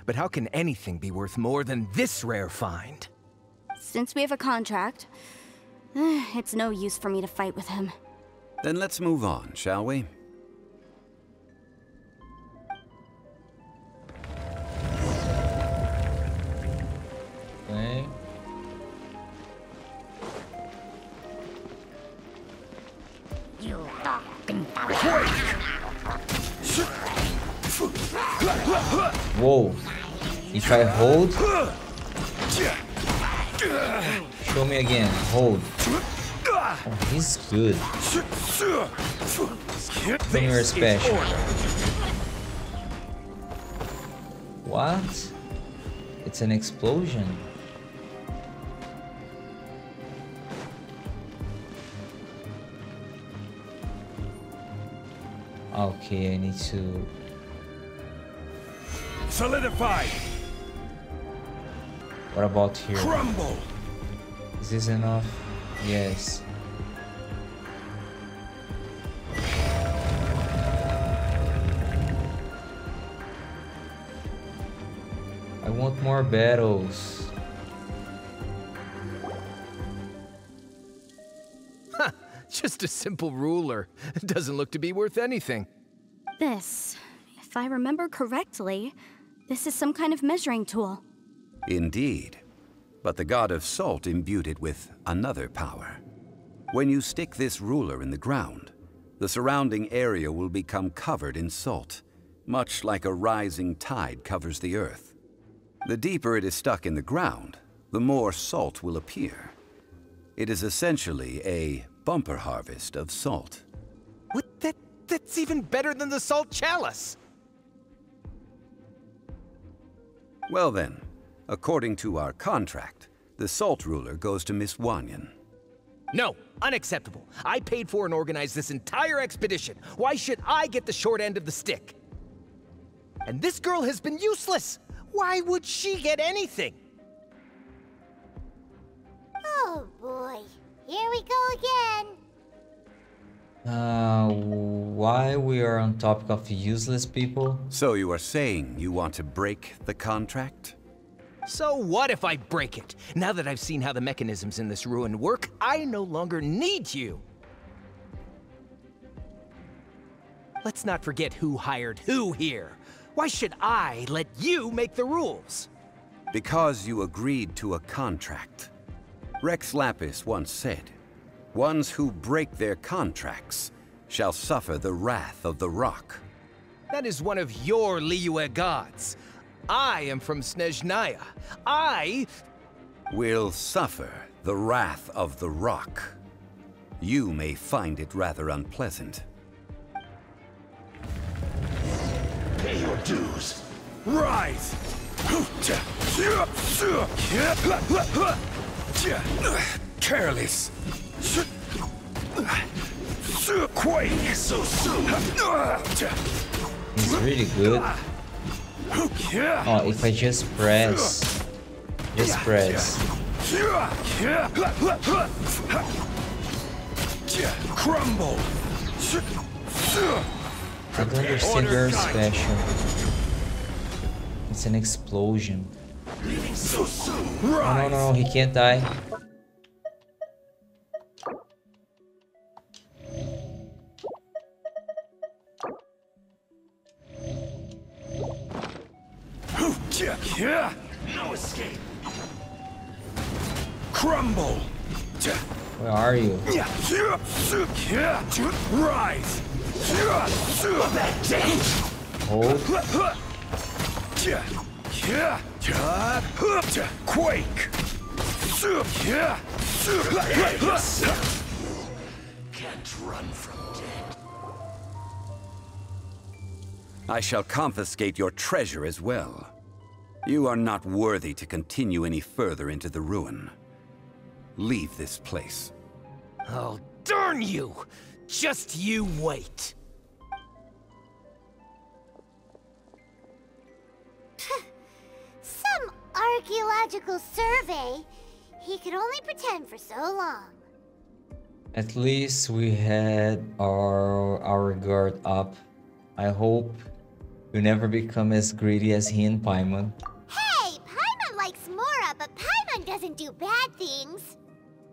But how can anything be worth more than this rare find? Since we have a contract, it's no use for me to fight with him. Then let's move on, shall we? Okay. Whoa. If I hold... Show me again. Hold. Oh, he's good. Show me your special. What? It's an explosion. Okay, I need to... Solidify! What about here? Crumble! Is this enough? Yes. I want more battles. Ha! Just a simple ruler. It doesn't look to be worth anything. This, if I remember correctly, this is some kind of measuring tool. Indeed. But the god of salt imbued it with another power. When you stick this ruler in the ground, the surrounding area will become covered in salt, much like a rising tide covers the earth. The deeper it is stuck in the ground, the more salt will appear. It is essentially a bumper harvest of salt. What? That's even better than the salt chalice! Well then, according to our contract, the salt ruler goes to Miss Wanyan. No, unacceptable. I paid for and organized this entire expedition. Why should I get the short end of the stick? And this girl has been useless. Why would she get anything? Oh boy, here we go again. Why we are on topic of useless people? So you are saying you want to break the contract? So what if I break it? Now that I've seen how the mechanisms in this ruin work, I no longer need you. Let's not forget who hired who here. Why should I let you make the rules? Because you agreed to a contract. Rex Lapis once said, "Ones who break their contracts shall suffer the wrath of the rock." That is one of your Liyue gods. I am from Snezhnaya. I will suffer the wrath of the rock. You may find it rather unpleasant. Pay your dues. Rise! Careless. Quake so soon. He's really good. Oh, if I just press. Just press. Crumble. I don't understand your special. It's an explosion. Oh, no, he can't die. No escape. Crumble. Where are you? Rise! Hold. Quake! Can't run from death. I shall confiscate your treasure as well. You are not worthy to continue any further into the ruin. Leave this place. Oh, darn you! Just you wait. Some archaeological survey. He could only pretend for so long. At least we had our guard up. I hope we never become as greedy as he and Paimon. Hey, Paimon likes Mora, but Paimon doesn't do bad things.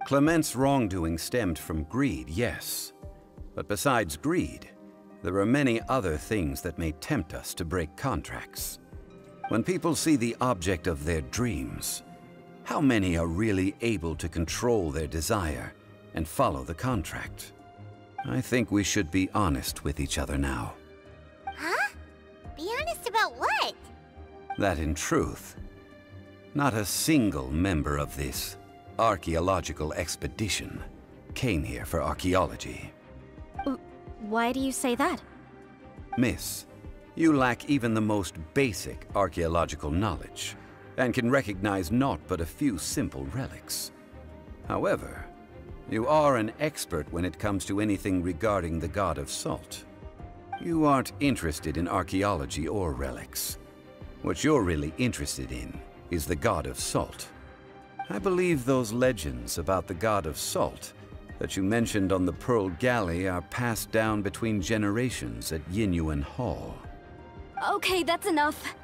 Clement's wrongdoing stemmed from greed, yes. But besides greed, there are many other things that may tempt us to break contracts. When people see the object of their dreams, how many are really able to control their desire and follow the contract? I think we should be honest with each other now. Huh? Be honest about what? That in truth, not a single member of this archaeological expedition came here for archaeology. Why do you say that? Miss, you lack even the most basic archaeological knowledge, and can recognize naught but a few simple relics. However, you are an expert when it comes to anything regarding the god of salt. You aren't interested in archaeology or relics. What you're really interested in is the god of salt. I believe those legends about the god of salt that you mentioned on the Pearl Galley are passed down between generations at Yinyuan Hall. Okay, that's enough.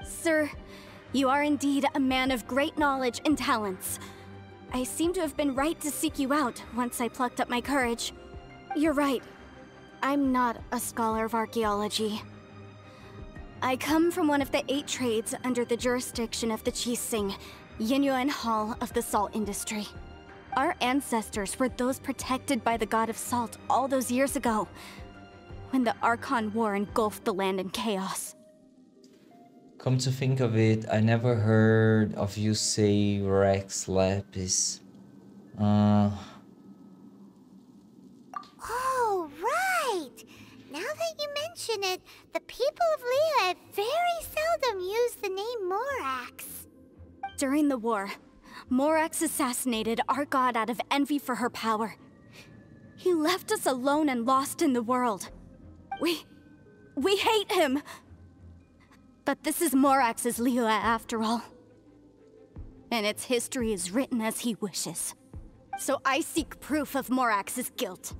Sir, you are indeed a man of great knowledge and talents. I seem to have been right to seek you out once I plucked up my courage. You're right. I'm not a scholar of archaeology. I come from one of the 8 trades under the jurisdiction of the Qixing, Yinyuan Hall of the salt industry. Our ancestors were those protected by the god of salt all those years ago, when the Archon War engulfed the land in chaos. Come to think of it, I never heard of you say Rex Lapis. Oh, right! Now that you mention it, the people of Liyue very seldom use the name Morax. During the war, Morax assassinated our god out of envy for her power. He left us alone and lost in the world. We hate him! But this is Morax's Liyue after all. And its history is written as he wishes. So I seek proof of Morax's guilt.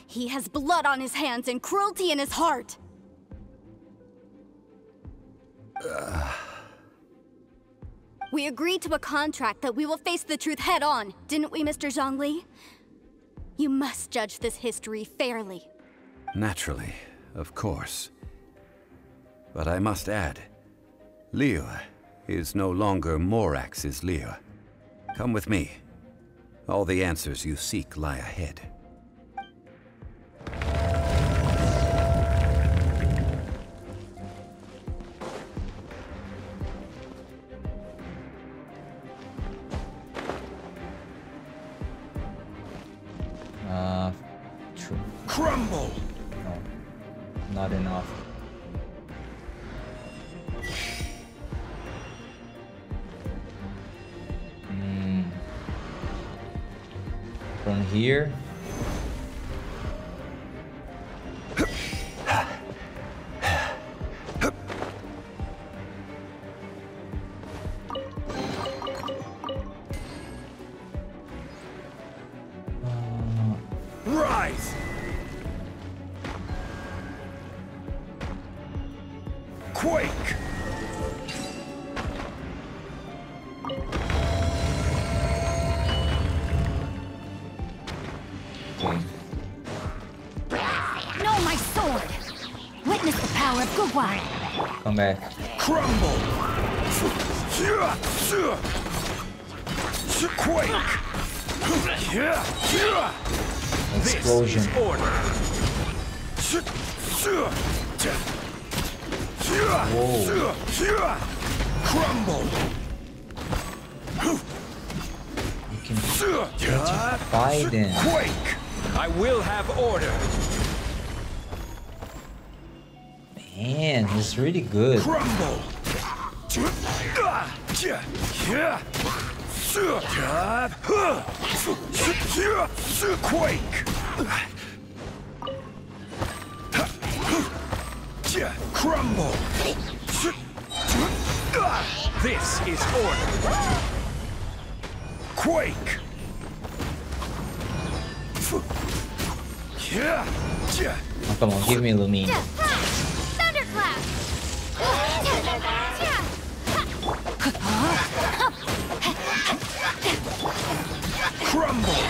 He has blood on his hands and cruelty in his heart! We agreed to a contract that we will face the truth head on, didn't we, Mr. Zhongli? You must judge this history fairly. Naturally, of course. But I must add, Liyue is no longer Morax's Liyue. Come with me. All the answers you seek lie ahead. True. Crumble! No, not enough. From here. Rise! Quake! No, my sword! Witness the power of Gugwa! Come back. Crumble! Quake! Explosion. This is order. Whoa. Crumble. You can fight them. Quake. I will have order. Man, he's really good. Crumble. Quake. Crumble. This is order. Quake. Oh, come on, give me Lumine. Thunderclap! Crumble.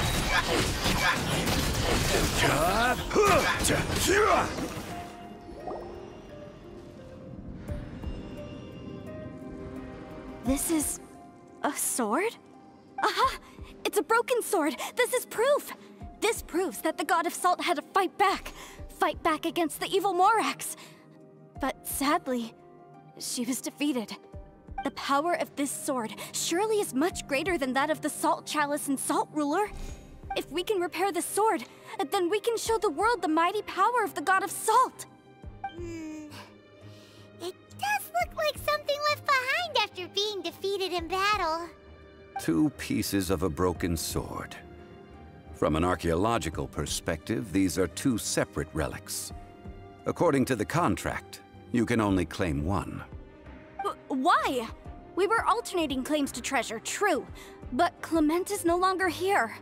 This is a sword? Aha! It's a broken sword! This is proof! This proves that the god of salt had to fight back. Fight back against the evil Morax. But sadly, she was defeated. The power of this sword surely is much greater than that of the Salt Chalice and Salt Ruler. If we can repair the sword, then we can show the world the mighty power of the god of salt. It does look like something left behind after being defeated in battle. 2 pieces of a broken sword. From an archaeological perspective, these are 2 separate relics. According to the contract, you can only claim one. Why? We were alternating claims to treasure, true. But Clement is no longer here.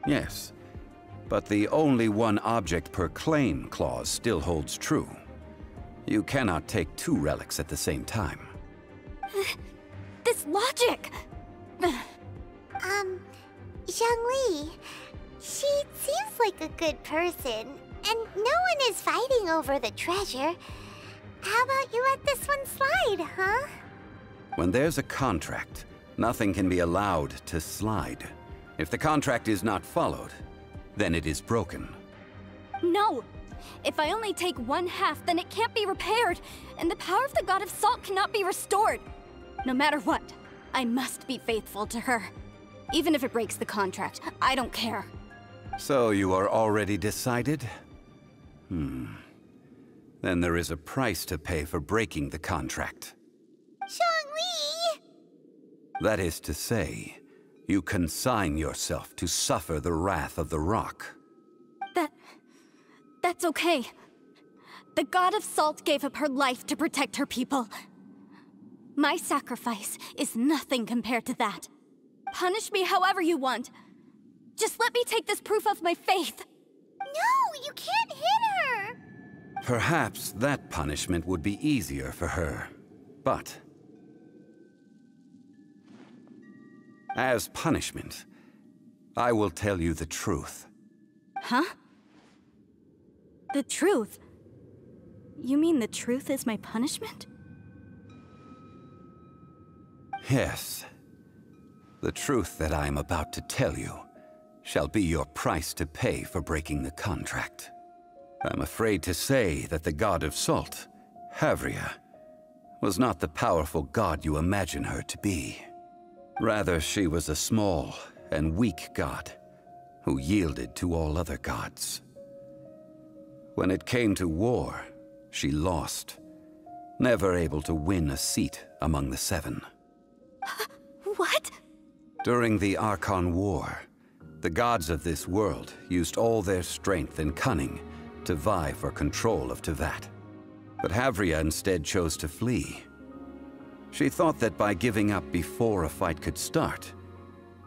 Yes, but the only one object per claim clause still holds true. You cannot take 2 relics at the same time. This logic! Zhongli, she seems like a good person, and no one is fighting over the treasure. How about you let this one slide, huh? When there's a contract, nothing can be allowed to slide. If the contract is not followed, then it is broken. No! If I only take 1/2, then it can't be repaired, and the power of the god of salt cannot be restored. No matter what, I must be faithful to her. Even if it breaks the contract, I don't care. So you are already decided? Then there is a price to pay for breaking the contract. Zhongli! That is to say, you consign yourself to suffer the wrath of the rock. That's okay. The god of salt gave up her life to protect her people. My sacrifice is nothing compared to that. Punish me however you want. Just let me take this proof of my faith. No, you can't hit her! Perhaps that punishment would be easier for her, but as punishment, I will tell you the truth. Huh? The truth? You mean the truth is my punishment? Yes. The truth that I am about to tell you shall be your price to pay for breaking the contract. I'm afraid to say that the god of salt, Havria, was not the powerful god you imagine her to be. Rather, she was a small and weak god who yielded to all other gods. When it came to war, she lost, never able to win a seat among the 7. What? During the Archon War, the gods of this world used all their strength and cunning to vie for control of Tevat. But Havria instead chose to flee. She thought that by giving up before a fight could start,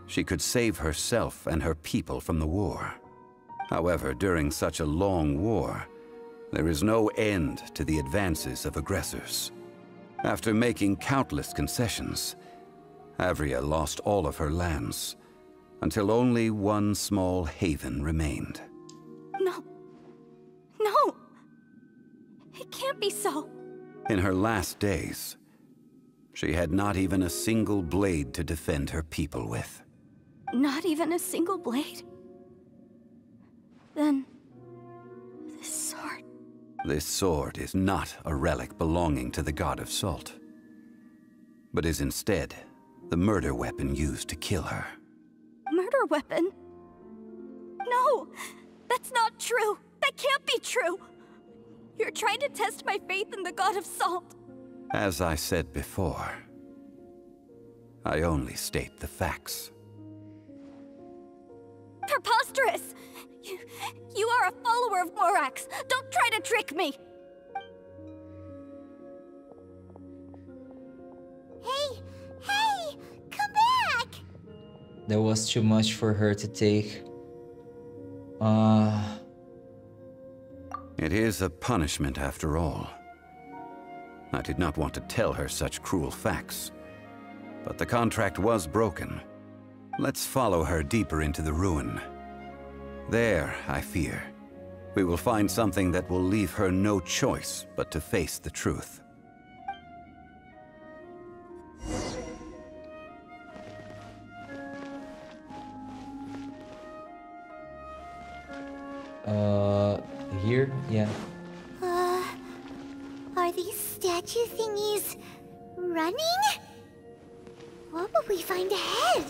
she could save herself and her people from the war. However, during such a long war, there is no end to the advances of aggressors. After making countless concessions, Havria lost all of her lands, until only one small haven remained. No. No! It can't be so. In her last days, she had not even a single blade to defend her people with. Not even a single blade? Then... this sword... This sword is not a relic belonging to the god of salt, but is instead the murder weapon used to kill her. Murder weapon? No! That's not true! That can't be true! You're trying to test my faith in the god of salt! As I said before, I only state the facts. Preposterous! You are a follower of Morax! Don't try to trick me! Hey! Hey! Come back! That was too much for her to take. It is a punishment after all. I did not want to tell her such cruel facts, but the contract was broken. Let's follow her deeper into the ruin. There, I fear, we will find something that will leave her no choice but to face the truth. Here? Yeah. Are these statue thingies running? What will we find ahead?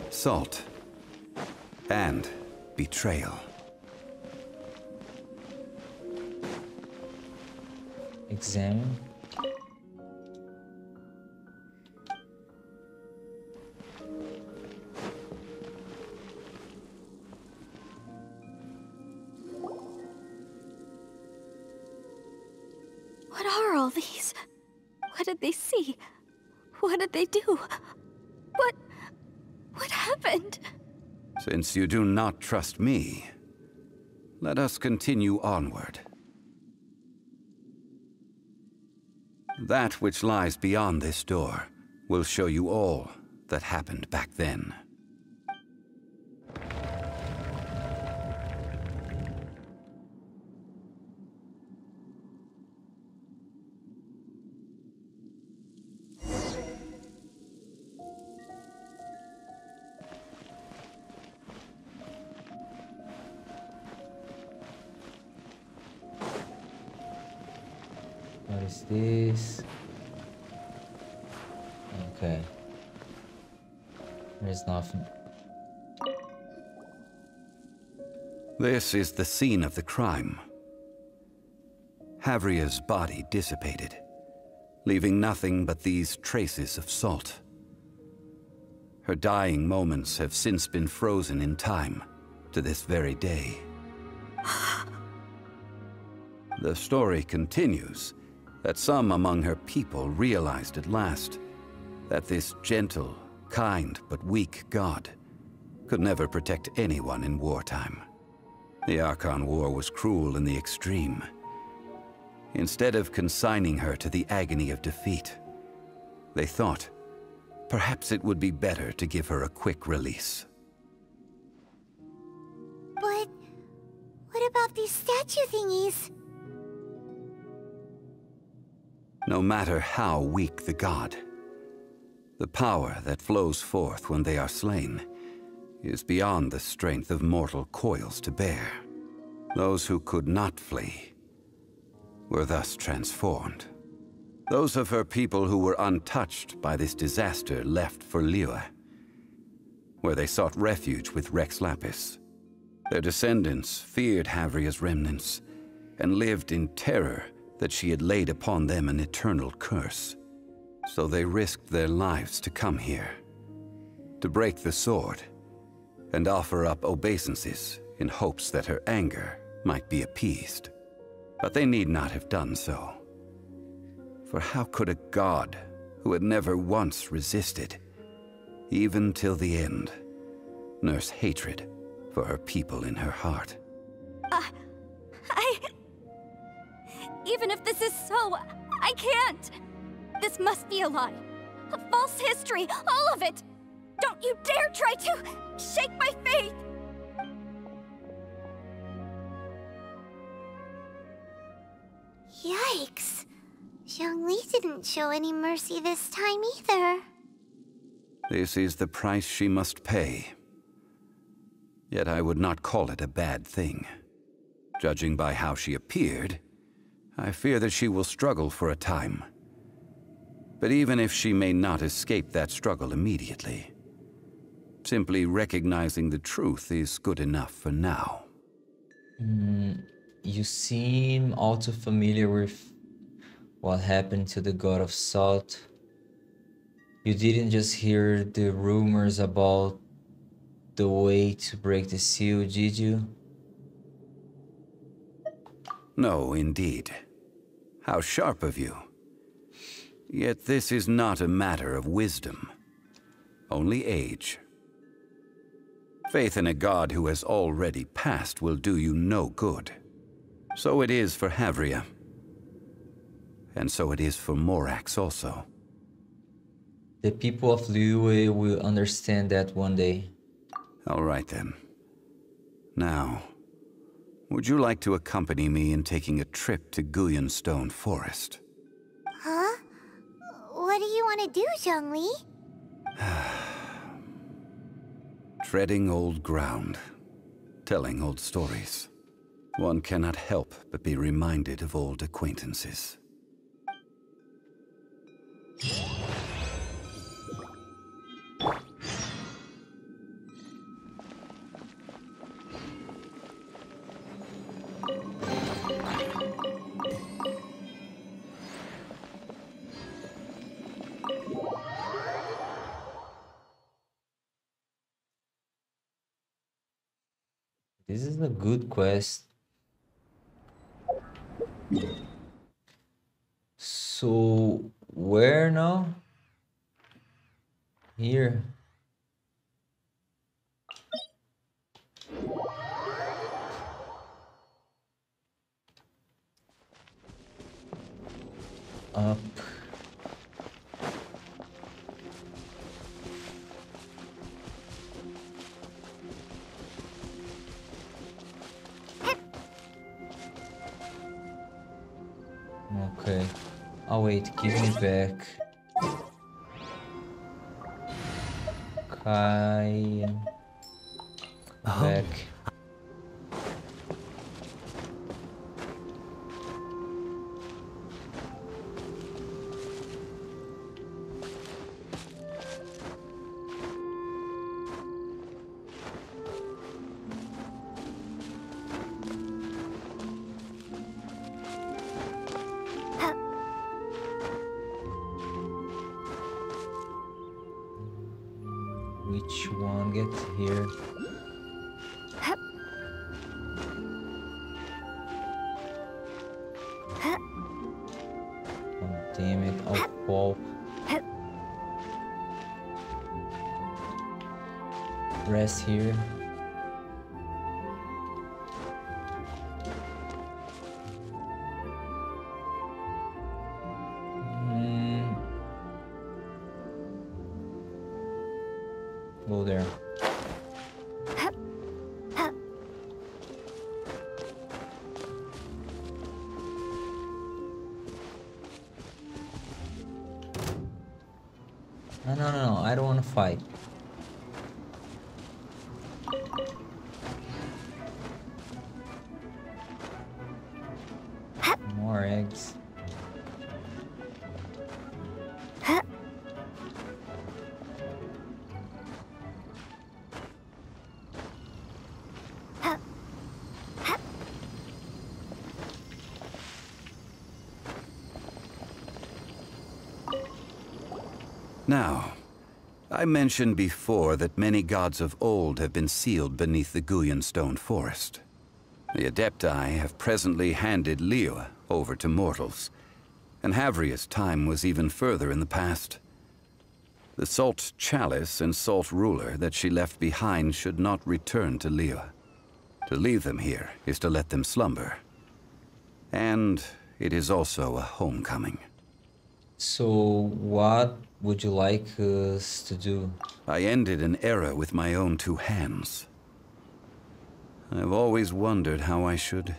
Salt. And betrayal. Examine. What are all these? What did they see? What did they do? What happened? Since you do not trust me, let us continue onward. That which lies beyond this door will show you all that happened back then. What is this? Okay. There's nothing. This is the scene of the crime. Havria's body dissipated, leaving nothing but these traces of salt. Her dying moments have since been frozen in time to this very day. The story continues that some among her people realized at last that this gentle, kind, but weak god could never protect anyone in wartime. The Archon War was cruel in the extreme. Instead of consigning her to the agony of defeat, they thought perhaps it would be better to give her a quick release. But what about these statue thingies? No matter how weak the god, the power that flows forth when they are slain is beyond the strength of mortal coils to bear. Those who could not flee were thus transformed. Those of her people who were untouched by this disaster left for Liyue, where they sought refuge with Rex Lapis. Their descendants feared Havria's remnants and lived in terror that she had laid upon them an eternal curse. So they risked their lives to come here, to break the sword, and offer up obeisances in hopes that her anger might be appeased. But they need not have done so. For how could a god who had never once resisted, even till the end, nurse hatred for her people in her heart? Even if this is so, I can't! This must be a lie. A false history, all of it! Don't you dare try to shake my faith! Yikes. Zhongli didn't show any mercy this time either. This is the price she must pay. Yet I would not call it a bad thing. Judging by how she appeared, I fear that she will struggle for a time. But even if she may not escape that struggle immediately, simply recognizing the truth is good enough for now. You seem all too familiar with what happened to the God of Salt. You didn't just hear the rumors about the way to break the seal, did you? No, indeed. How sharp of you. Yet this is not a matter of wisdom, only age. Faith in a god who has already passed will do you no good. So it is for Havria. And so it is for Morax also. The people of Liyue will understand that one day. All right then. Now, would you like to accompany me in taking a trip to Guyonstone Forest? Huh? What do you want to do, Zhongli? Treading old ground, telling old stories. One cannot help but be reminded of old acquaintances. This is a good quest. So, where now? Here. Up. Okay. Oh wait, give me back. Kai. Back. Which one gets here? Oh, damn it, I'll fall. Rest here. Go there. No, I don't want to fight. More eggs. Now, I mentioned before that many gods of old have been sealed beneath the Guyonstone Forest. The Adepti have presently handed Liyue over to mortals, and Havria's time was even further in the past. The Salt Chalice and Salt Ruler that she left behind should not return to Liyue. To leave them here is to let them slumber. And it is also a homecoming. So, what would you like us to do? I ended an era with my own two hands. I've always wondered how I should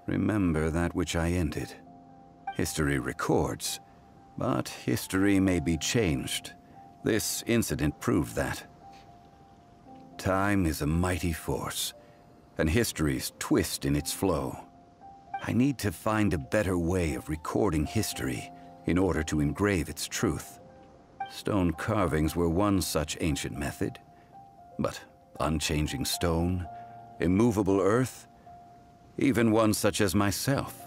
remember that which I ended. History records, but history may be changed, This incident proved that. Time is a mighty force, and history's twist in its flow. I need to find a better way of recording history in order to engrave its truth. Stone carvings were one such ancient method, but unchanging stone, immovable earth, even one such as myself.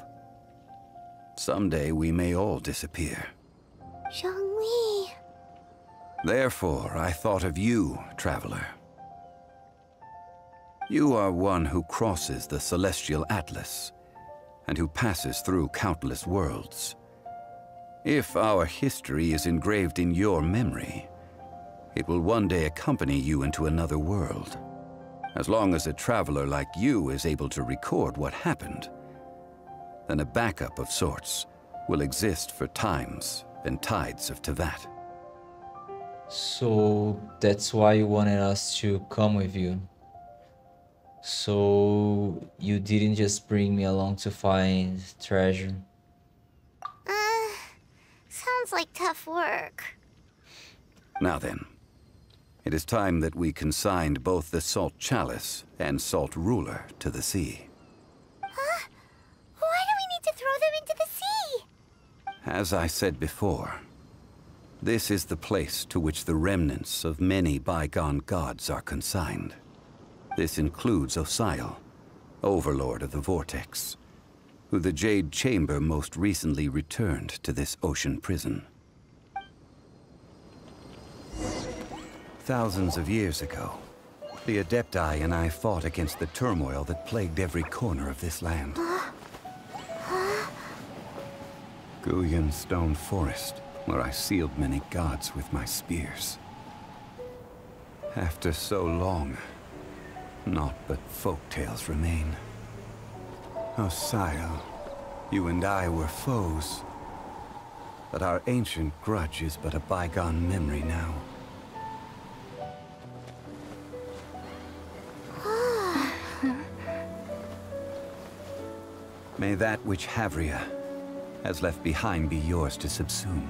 Someday we may all disappear. Zhongli. Therefore, I thought of you, traveler. You are one who crosses the celestial atlas, and who passes through countless worlds. If our history is engraved in your memory, it will one day accompany you into another world. As long as a traveler like you is able to record what happened, then a backup of sorts will exist for times and tides of Tevat. So that's why you wanted us to come with you. So you didn't just bring me along to find treasure. Sounds like tough work. Now then, it is time that we consigned both the Salt Chalice and Salt Ruler to the sea. Huh? Why do we need to throw them into the sea? As I said before, this is the place to which the remnants of many bygone gods are consigned. This includes Osial, Overlord of the Vortex, who the Jade Chamber most recently returned to this ocean prison. Thousands of years ago, the Adepti and I fought against the turmoil that plagued every corner of this land. Guyan Stone Forest, where I sealed many gods with my spears. After so long, naught but folk tales remain. Osial, you and I were foes, but our ancient grudge is but a bygone memory now. May that which Havria has left behind be yours to subsume.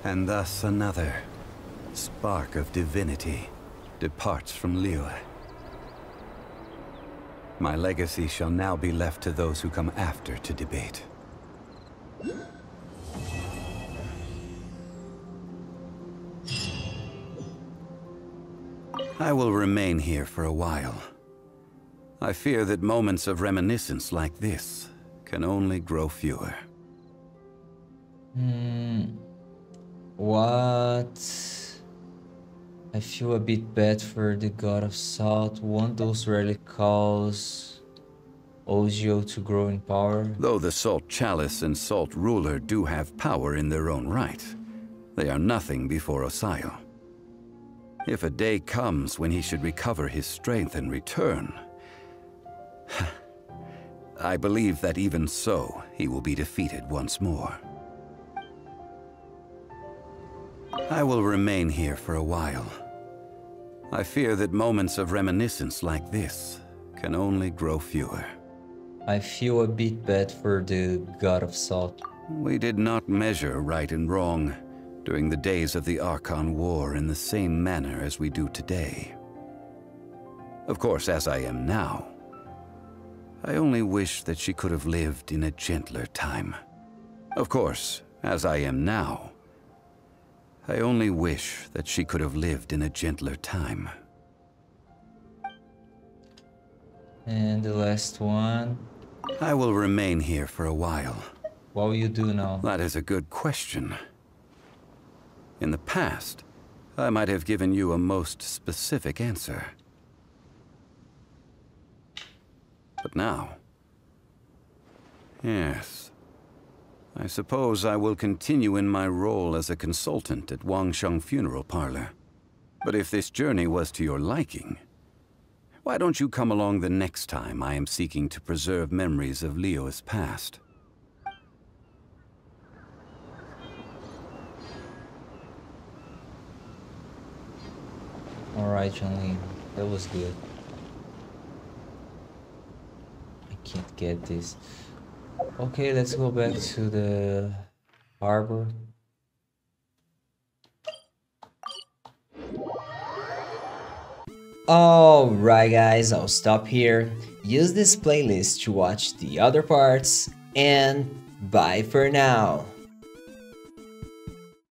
And thus another spark of divinity departs from Liyue. My legacy shall now be left to those who come after to debate. I will remain here for a while. I fear that moments of reminiscence like this can only grow fewer. What? I feel a bit bad for the god of salt. Won't those rarely cause Ozio to grow in power? Though the Salt Chalice and Salt Ruler do have power in their own right, they are nothing before Osial. If a day comes when he should recover his strength and return, I believe that even so, he will be defeated once more. I will remain here for a while. I fear that moments of reminiscence like this can only grow fewer. I feel a bit bad for the god of salt. We did not measure right and wrong during the days of the Archon War in the same manner as we do today. Of course, as I am now, I only wish that she could have lived in a gentler time. Of course, as I am now, I only wish that she could have lived in a gentler time. And the last one. I will remain here for a while. What will you do now? That is a good question. In the past, I might have given you a most specific answer. But now... yes. I suppose I will continue in my role as a consultant at Wangsheng Funeral Parlor. But if this journey was to your liking, why don't you come along the next time I am seeking to preserve memories of Liyue's past? Alright, Zhongli. That was good. I can't get this. Okay, let's go back to the harbor. Alright guys, I'll stop here. Use this playlist to watch the other parts, and bye for now.